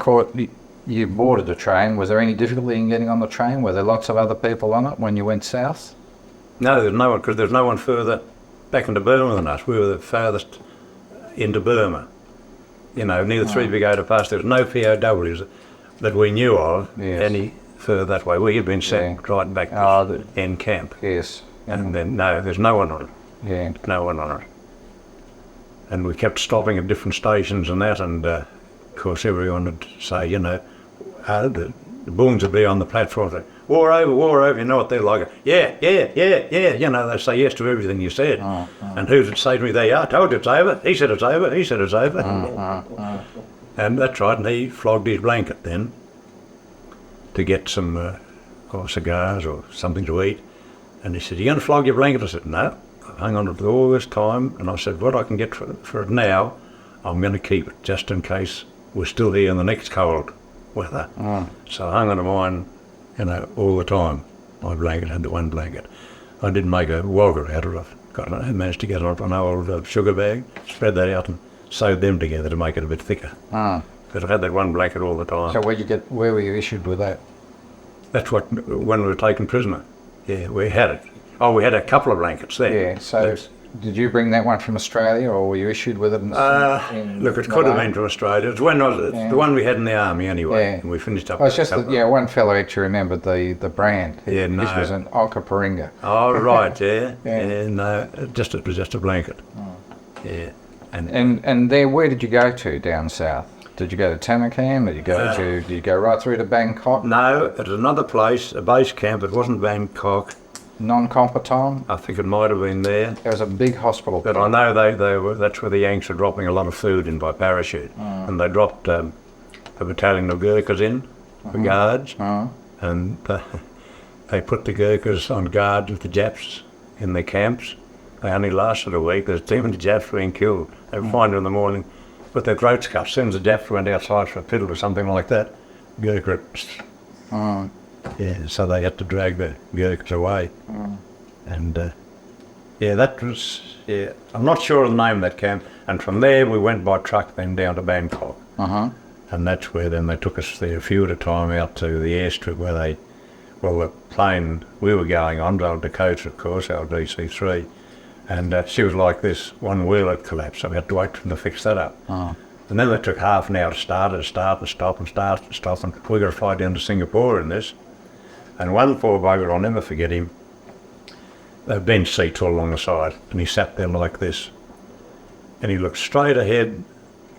boarded the train. Was there any difficulty in getting on the train? Were there lots of other people on it when you went south? No, there's no one, because there's no one further back into Burma than us. We were the farthest into Burma. Near the 3 Brigade past, there was no POWs that we knew of any further that way. We had been sent right back to the end camp. Yes. And then, no, there's no one on it. Yeah. No one on it. And we kept stopping at different stations and that, and of course everyone would say, the boons would be on the platform, say, war over, you know what they're like. Yeah, they say yes to everything you said. And who would say to me, there you are, I told you it's over, he said it's over. And that's right, and he flogged his blanket then to get some cigars or something to eat. And he said, you going to flog your blanket? I said, no, I've hung on to it all this time. And I said, what I can get for it now, I'm going to keep it, just in case we're still here in the next cold weather. So I hung on to mine, all the time. My blanket had the one blanket. I did make a wogger out of it. I managed to get it an old sugar bag, spread that out and sewed them together to make it a bit thicker. But I had that one blanket all the time. So where were you issued with that? That's when we were taken prisoner. Yeah, we had it. Oh, we had a couple of blankets there. Yeah, so did you bring that one from Australia, or were you issued with it in look, it could have been from Australia. It's the one we had in the army anyway. Yeah. And we finished up. It's just that, one fellow actually remembered the brand. Yeah, no. This was an Okaparinga. Oh, right, yeah. No, it was just a blanket. Yeah. And there, where did you go to down south? Did you go to Tamakam? Did you go right through to Bangkok? No, it was another place, a base camp. It wasn't Bangkok. Non-Competong? I think it might have been there. There was a big hospital. But I know that's where the Yanks were dropping a lot of food in by parachute. And they dropped a battalion of Gurkhas in for guards. And they put the Gurkhas on guard with the Japs in their camps. They only lasted a week. There's too many Japs being killed. They would find them in the morning with their throats cut. As soon as the Japs went outside for a piddle or something like that, Gurkha. Yeah, so they had to drag the Gurkhas away. And that was, I'm not sure of the name of that camp. And from there we went by truck then down to Bangkok. And that's where then they took us there a few at a time out to the airstrip where the plane we were going on, our Dakota, of course, our DC-3. And she was like this, one wheel had collapsed, so we had to wait for them to fix that up. And then they took half an hour to start and stop, and we got to fly down to Singapore in this. And one poor bugger, I'll never forget him, there were bench seats all along the side, and he sat there like this. And he looked straight ahead,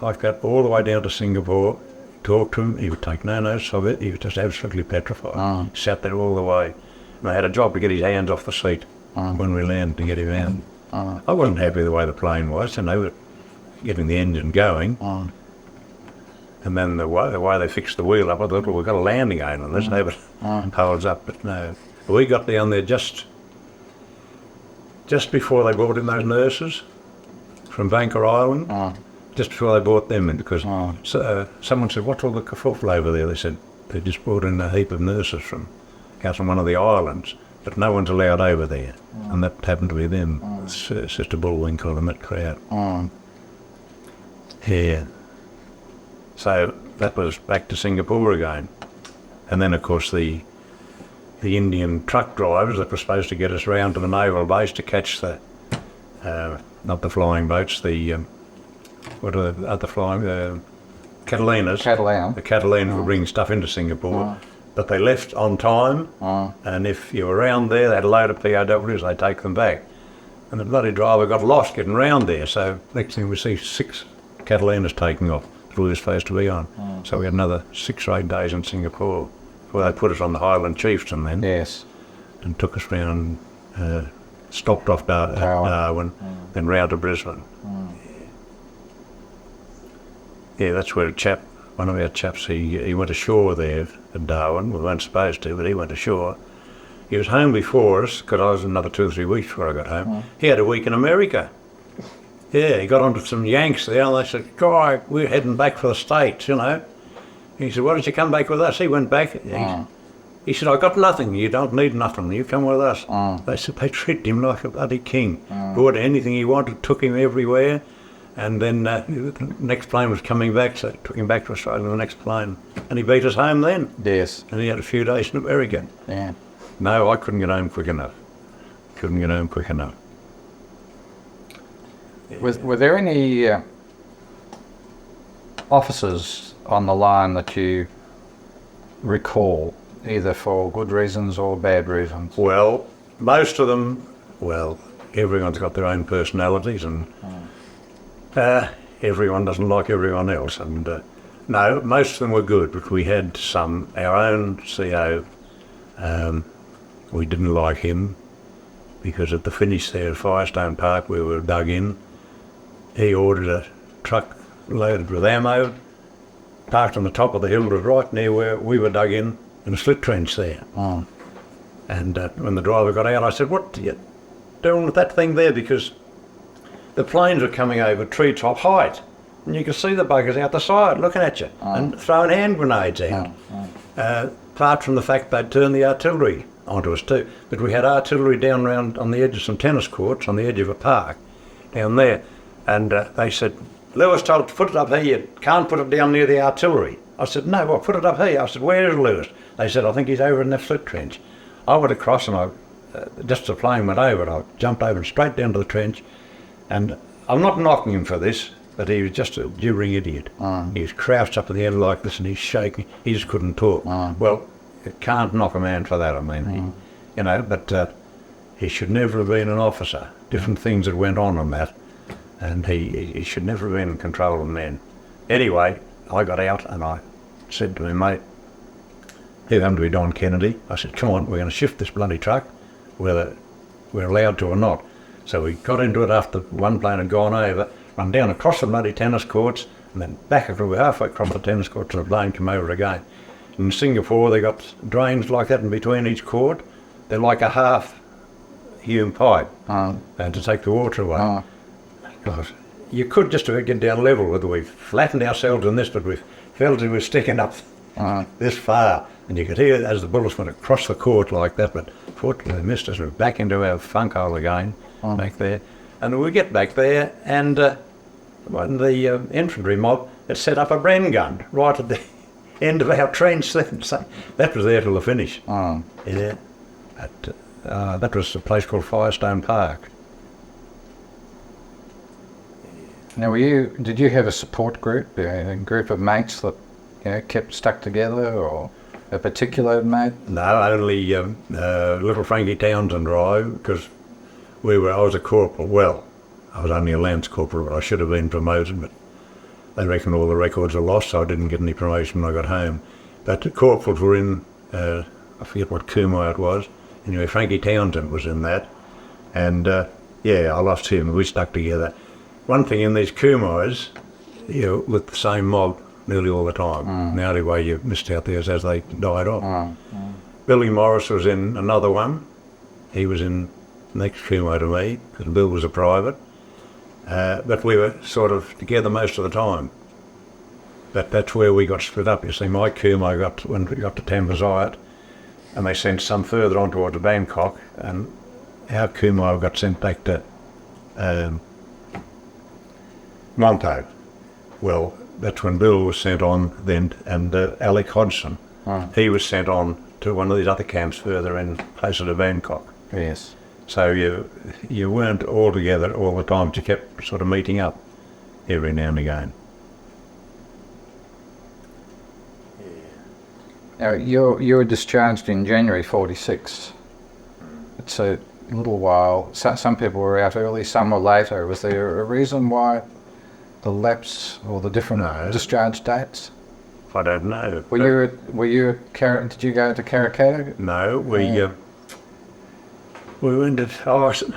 like that, all the way down to Singapore. Talked to him, he would take no notice of it, he was just absolutely petrified. He sat there all the way. And I had a job to get his hands off the seat when we landed to get him out. I wasn't happy the way the plane was, and they were getting the engine going. And then the way they fixed the wheel up, I thought, well, we've got a landing aid on this, but it holds up. But no, we got down there just before they brought in those nurses from Vancouver Island, just before they brought them in, because someone said, what's all the kerfuffle over there? They said, they just brought in a heap of nurses from out on one of the islands, but no one's allowed over there. And that happened to be them, Sister Bullwinkle and that crowd. Yeah. So that was back to Singapore again. And then, of course, the Indian truck drivers that were supposed to get us round to the naval base to catch the, not the flying boats, the, what are the other flying, Catalinas. Catalan. The Catalinas were bringing stuff into Singapore, but they left on time, and if you were around there, they had a load of POWs, they'd take them back. And the bloody driver got lost getting round there, so next thing we see 6 Catalinas taking off that we were supposed to be on. So we had another 6 or 8 days in Singapore before they put us on the Highland Chieftain then. Yes. And took us round, stopped off Darwin, then round to Brisbane. Yeah, that's where one of our chaps, he went ashore there at Darwin. We weren't supposed to, but he went ashore. He was home before us, because I was another 2 or 3 weeks before I got home. He had a week in America. Yeah, he got onto some Yanks there, and they said, "Guy, we're heading back for the States, you know." He said, "Why don't you come back with us?" He went back. He said, "I got nothing. You don't need nothing. You come with us." They said they treated him like a bloody king. Bought anything he wanted, took him everywhere. And then the next plane was coming back, so took him back to Australia on the next plane. And he beat us home then. Yes. And he had a few days in America. Yeah. No, I couldn't get home quick enough. Were there any officers on the line that you recall, either for good reasons or bad reasons? Well, most of them, everyone's got their own personalities, and everyone doesn't like everyone else. And no, most of them were good, but we had our own CO, we didn't like him, because at the finish there at Firestone Park where we were dug in, he ordered a truck loaded with ammo, parked on the top of the hill, right near where we were dug in a slit trench there. And when the driver got out, I said, "What are you doing with that thing there?" Because the planes were coming over treetop height, and you could see the buggers out the side looking at you and throwing hand grenades out. Apart from the fact they'd turned the artillery onto us too. But we had artillery down round on the edge of some tennis courts, on the edge of a park down there. And they said, "Lewis told to put it up here, you can't put it down near the artillery." I said, "No, well, put it up here." I said, "Where is Lewis?" They said, "I think he's over in that slit trench." I went across, and just as the plane went over, and I jumped over and straight down to the trench. And I'm not knocking him for this, but he was just a gibbering idiot. He was crouched up in the air like this, and he's shaking. He just couldn't talk. Well, you can't knock a man for that, I mean. But he should never have been an officer. Different things that went on that. And he should never have been in control of men. Anyway, I got out and I said to him, "Mate, he happened to be Don Kennedy." I said, "Come on, we're going to shift this bloody truck, whether we're allowed to or not." So we got into it after one plane had gone over, run down across the bloody tennis courts, and then back after we were halfway across the tennis courts, and the plane came over again. In Singapore, they got drains like that in between each court. They're like a half-hewn pipe, and to take the water away. Because you could just get down level with it. We've flattened ourselves in this, but we felt we were sticking up this far. And you could hear as the bullets went across the court like that, but fortunately they missed us. We're back into our funk hole again, back there. And we get back there, and the infantry mob had set up a Bren gun right at the end of our trench. So that was there till the finish. Yeah. That was a place called Firestone Park. Now, did you have a support group, a group of mates that kept stuck together, or a particular mate? No, only little Frankie Townsend and I, because I was a corporal. Well, I was only a lance corporal, but I should have been promoted, but they reckon all the records are lost, so I didn't get any promotion when I got home. But the corporals were in, I forget what Kumai it was. Anyway, Frankie Townsend was in that, and I lost him. We stuck together. One thing in these Kumais, with the same mob nearly all the time. The only way you missed out there is as they died off. Billy Morris was in another one. He was in next Kumai to me, because Bill was a private. But we were sort of together most of the time. But that's where we got split up. You see, my Kumai when we got to Tambazayat, and they sent some further on towards Bangkok, and our Kumai got sent back to Wampo. Well, that's when Bill was sent on then, and Alec Hodgson he was sent on to one of these other camps further in, closer to Bangkok. Yes. So you weren't all together all the time, but you kept sort of meeting up every now and again. Now, you were discharged in January 46. It's a little while. Some people were out early, some were later. Was there a reason why the lapse or the different discharge dates? I don't know. Did you go to Karakata? No, we went to,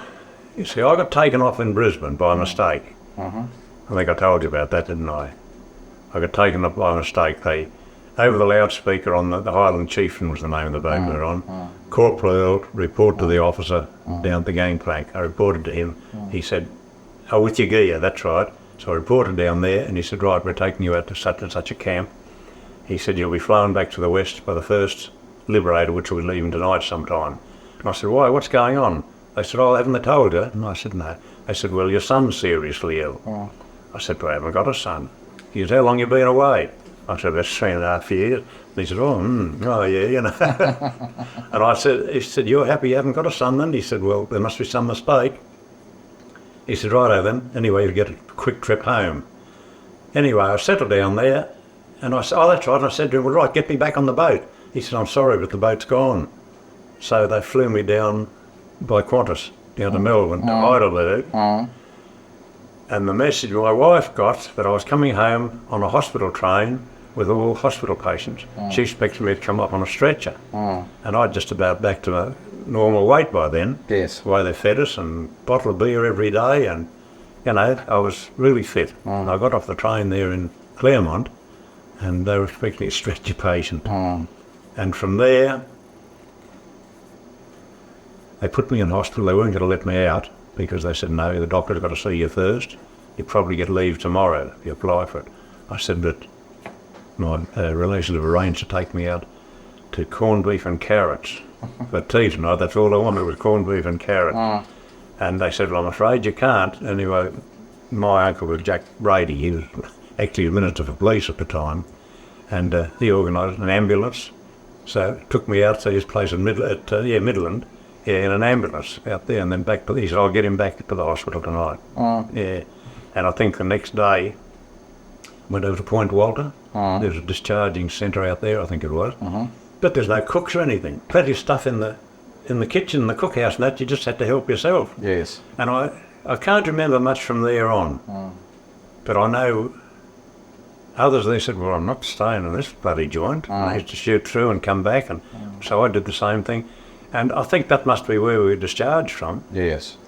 you see, I got taken off in Brisbane by mistake. I think I told you about that, didn't I? I got taken off by mistake. They, over the loudspeaker on the Highland Chieftain was the name of the boat we were on. Corporal Earle reported to the officer down at the gangplank. I reported to him. He said, "Oh, with your gear, that's right." So I reported down there, and he said, "Right, we're taking you out to such and such a camp." He said, "You'll be flown back to the west by the first Liberator, which will be leaving tonight sometime." And I said, "Why, what's going on?" They said, "Oh, haven't they told you?" And I said, "No." They said, "Well, your son's seriously ill." I said, "Well, I haven't got a son." He said, "How long you been away?" I said, "That's 3.5 years." And he said, oh yeah, you know. And I said, he said, "You're happy you haven't got a son then?" He said, "Well, there must be some mistake." He said, "Righto then. Anyway, you get a quick trip home." Anyway, I settled down there, and I said, "Oh, that's right." And I said to him, "Well, right, get me back on the boat." He said, "I'm sorry, but the boat's gone." So they flew me down by Qantas, down to Melbourne, to Heidelberg. And the message my wife got that I was coming home on a hospital train with all hospital patients. She expected me to come up on a stretcher. And I'd just about back to my normal weight by then. Yes. The way they fed us, and bottle of beer every day, and, you know, I was really fit. And I got off the train there in Claremont, and they were expecting a stretcher patient. And from there, they put me in hospital. They weren't going to let me out because they said, "No, the doctor's got to see you first. You probably get leave tomorrow if you apply for it." I said, "But my relations have arranged to take me out to corned beef and carrots for tea tonight. That's all I wanted was corned beef and carrots." And they said, "Well, I'm afraid you can't." Anyway, my uncle was Jack Brady. He was actually the Minister for Police at the time, and he organised an ambulance. So took me out to his place in Midland. Yeah, in an ambulance out there, and then back to. He said, "I'll get him back to the hospital tonight." Yeah, and I think the next day went over to Point Walter. There's a discharging centre out there, I think it was. But there's no cooks or anything. Plenty of stuff in the kitchen, the cookhouse, and that you just had to help yourself. Yes. And I can't remember much from there on, but I know others. They said, "Well, I'm not staying in this bloody joint." And I used to shoot through and come back, and so I did the same thing. And I think that must be where we were discharged from. Yes.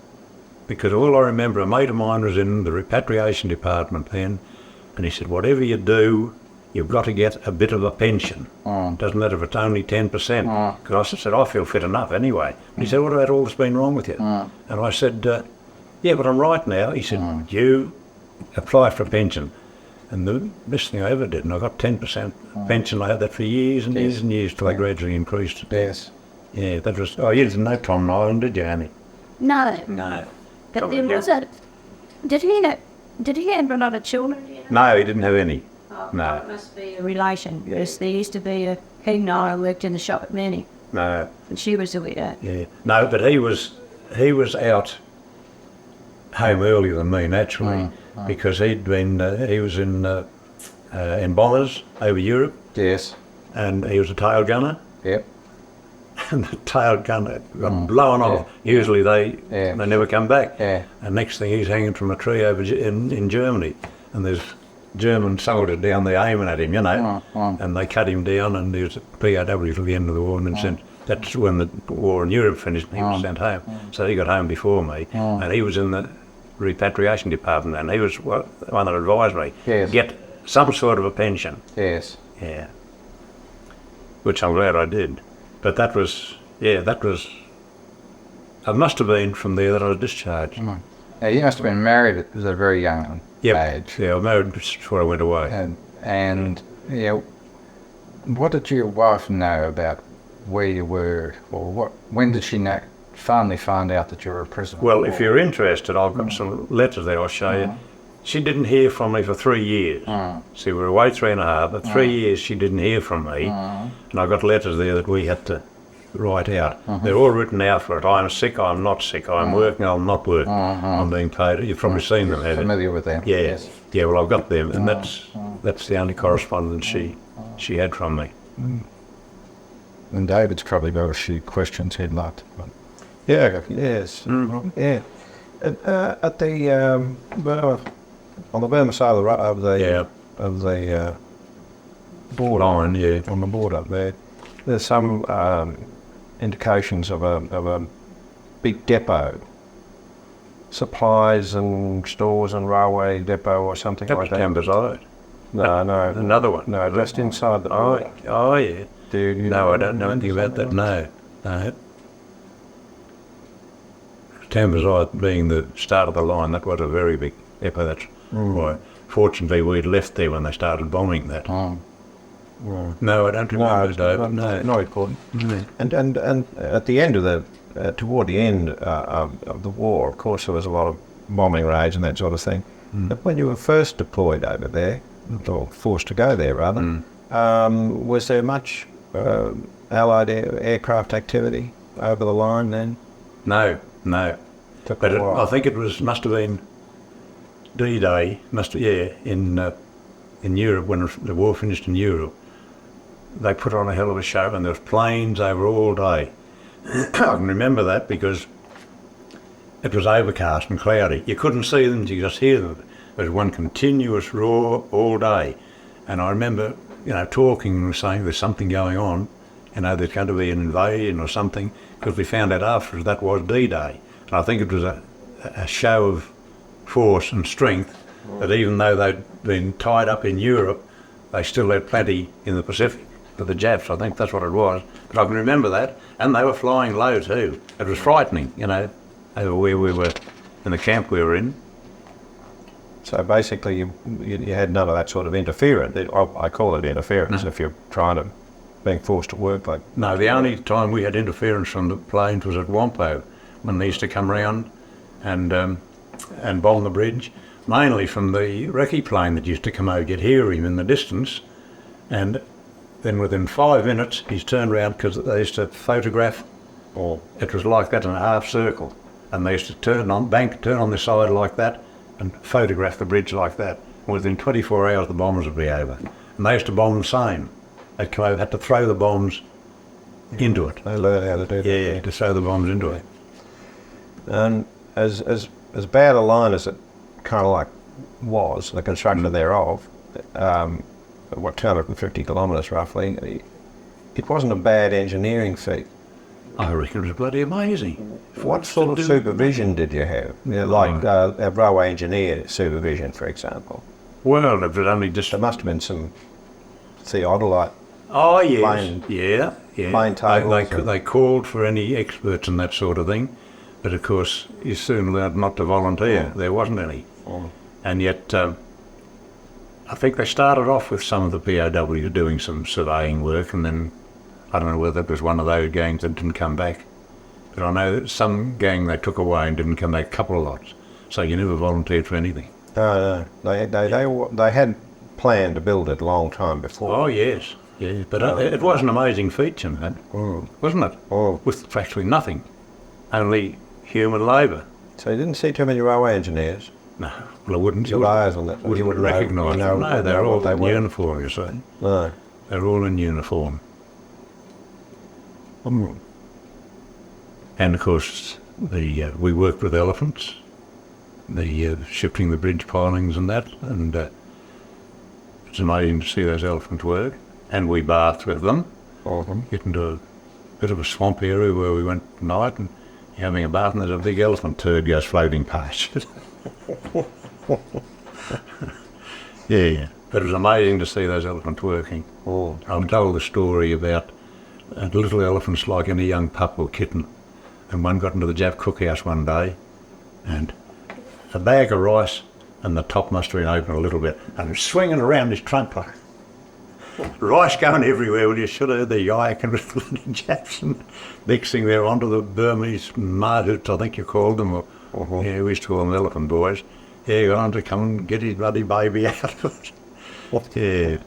Because all I remember, a mate of mine was in the repatriation department then, and he said, "Whatever you do, you've got to get a bit of a pension. Doesn't matter if it's only 10%. Because I said, "I feel fit enough anyway." And he said, "What about all that's been wrong with you?" And I said, "Yeah, but I'm right now." He said, "You apply for a pension." And the best thing I ever did, and I got 10% pension. I had that for years and years and years till I gradually increased it. Yes. Yeah, that was. Oh, you didn't know Tom Nyland, did you, Annie? No. No. But there was a... Did he have a lot of children? No, he didn't have any. No. It must be a relation, because there used to be a King Nile worked in the shop at Manny, No. and she was a widow. Yeah. No, but he was out home earlier than me, naturally, because he was in bombers over Europe. Yes. And he was a tail gunner. Yep. And the tail gunner got blown off. Usually they never come back. Yeah. And next thing he's hanging from a tree over in Germany, and there's German soldiers down there aiming at him, you know, and they cut him down, and he was a POW till the end of the war, and then sent. That's when the war in Europe finished, and he was sent home. So he got home before me, and he was in the repatriation department, and he was the one that advised me get some sort of a pension. Yes. Yeah. Which I'm glad I did. But that was, it must have been from there that I was discharged. Now, you must have been married at a very young age. Yeah, I married just before I went away. And what did your wife know about where you were, or when did she finally find out that you were a prisoner? Well, if you're interested, I've got some letters there I'll show you. She didn't hear from me for 3 years. See, we were away 3.5, but 3 years she didn't hear from me. And I got letters there that we had to write out. They're all written out for it. I'm sick, I'm not sick, I'm working, I'm not working. I'm being paid. You've probably seen them, haven't you? Familiar with them? Yeah, Yes. yeah. Well, I've got them, and that's the only correspondence she had from me. And David's probably got a few questions he'd like to. Yeah, yes. Yeah. At the Burma, on the Burma side of the border, Line, yeah. on the border there, there's some indications of a big depot, supplies and stores and railway depot or something That like was that. Tambazide. No, Another one. no, just inside the border. Oh, yeah. Dude, No, I don't know anything about that. No. Tambazide being the start of the line, that was a very big depot. That's why. Fortunately, we'd left there when they started bombing that. No, I don't remember, David. No. Not important. And at the end of toward the end of the war, of course, there was a lot of bombing raids and that sort of thing. But when you were first deployed over there, or forced to go there rather, was there much Allied aircraft activity over the line then? No. Took But a while. I think must have been D-Day, in Europe, when the war finished in Europe. They put on a hell of a show, and there was planes over all day. I can remember that because it was overcast and cloudy. You couldn't see them, you could just hear them. It was one continuous roar all day. And I remember, talking and saying there's something going on, there's going to be an invasion or something, because we found out afterwards that was D-Day. And I think it was a show of force and strength, that even though they'd been tied up in Europe, they still had plenty in the Pacific for the Japs. I think that's what it was. But I can remember that, and they were flying low too. It was frightening, over where we were, in the camp we were in. So basically, you had none of that sort of interference. I call it interference if you're being forced to work like. No, the only time we had interference from the planes was at Wampo, when they used to come round and bomb the bridge, mainly from the recce plane that used to come over. You'd hear him in the distance, and then within 5 minutes he's turned round, because they used to photograph, or it was like that in a half circle, and they used to turn on the side like that and photograph the bridge like that. And within 24 hours the bombers would be over, and they used to bomb the same. They'd come over, had to throw the bombs into it. They learned how to do that. Yeah, to throw the bombs into it. And as bad a line as it kind of like was, the construction thereof, 250 kilometres roughly, it wasn't a bad engineering feat. I reckon it was bloody amazing. What sort of supervision did you have? A railway engineer supervision, for example. Well, it was only just... There must have been some theodolite. Oh, yes. Plane- yeah. plane tables They called for any experts and that sort of thing, but of course you soon learned not to volunteer. There wasn't any. And yet I think they started off with some of the POW doing some surveying work, and then I don't know whether it was one of those gangs that didn't come back, but I know that some gang they took away and didn't come back, a couple of lots, so you never volunteered for anything. No. They had planned to build it a long time before. Oh, yes. Yeah, but it was an amazing feature, man, wasn't it? With practically nothing, only human labour. So you didn't see too many railway engineers. No, well, I wouldn't. Your eyes on that. You wouldn't recognise them. No, they're all in uniform, you see. No. They're all in uniform. And of course, we worked with elephants, shifting the bridge pilings and that, and it's amazing to see those elephants work. And we bathed with them, get into a bit of a swamp area where we went at night, and you're having a bath, and there's a big elephant turd goes floating past. Yeah. But it was amazing to see those elephants working. I'm told a story about little elephants like any young pup or kitten, and one got into the Jap cookhouse one day, and a bag of rice, and the top must have been open a little bit, and it was swinging around his trunk like rice going everywhere. Well, you should have heard the yak and the Japs, and next thing they're onto the Burmese Maru, I think you called them, or yeah, we used to call them elephant boys, Yeah, going to come and get his bloody baby out of it. Yeah.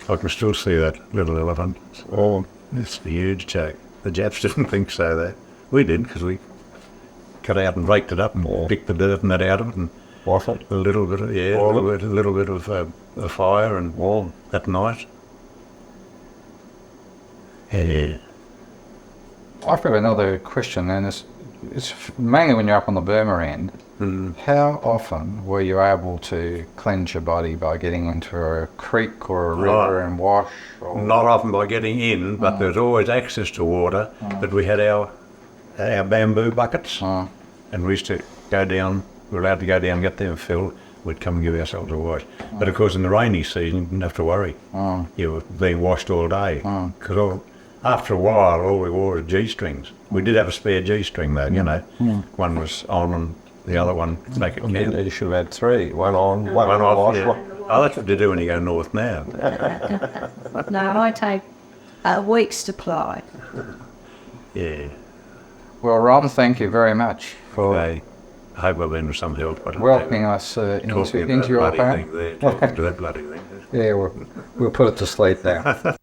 I can still see that little elephant. Oh, it's a huge check. The Japs didn't think so, though. We did, because we cut out and raked it up and picked the dirt and that out of it and Was it? a little bit of, a little bit of a fire and warm that night. Yeah. I've got another question, and it's mainly when you're up on the Burma end. How often were you able to cleanse your body by getting into a creek or a river and wash? Or... Not often by getting in, but there's always access to water. But we had our bamboo buckets, and we used to go down. We were allowed to go down and get them filled. We'd come and give ourselves a wash. But of course, in the rainy season, you didn't have to worry. You were being washed all day. Because after a while, all we wore was G-strings. We did have a spare G-string though, you know. One was on and the other one make it count. You should have had 3. One on, one off. off. Yeah. Oh, that's what they do when you go north now. No, I take a week's supply. Yeah. Well, Ron, thank you very much for I hope I've been of some help. But welcoming us into your bloody home. thing there, talking to that bloody thing. Yeah, we'll put it to sleep now.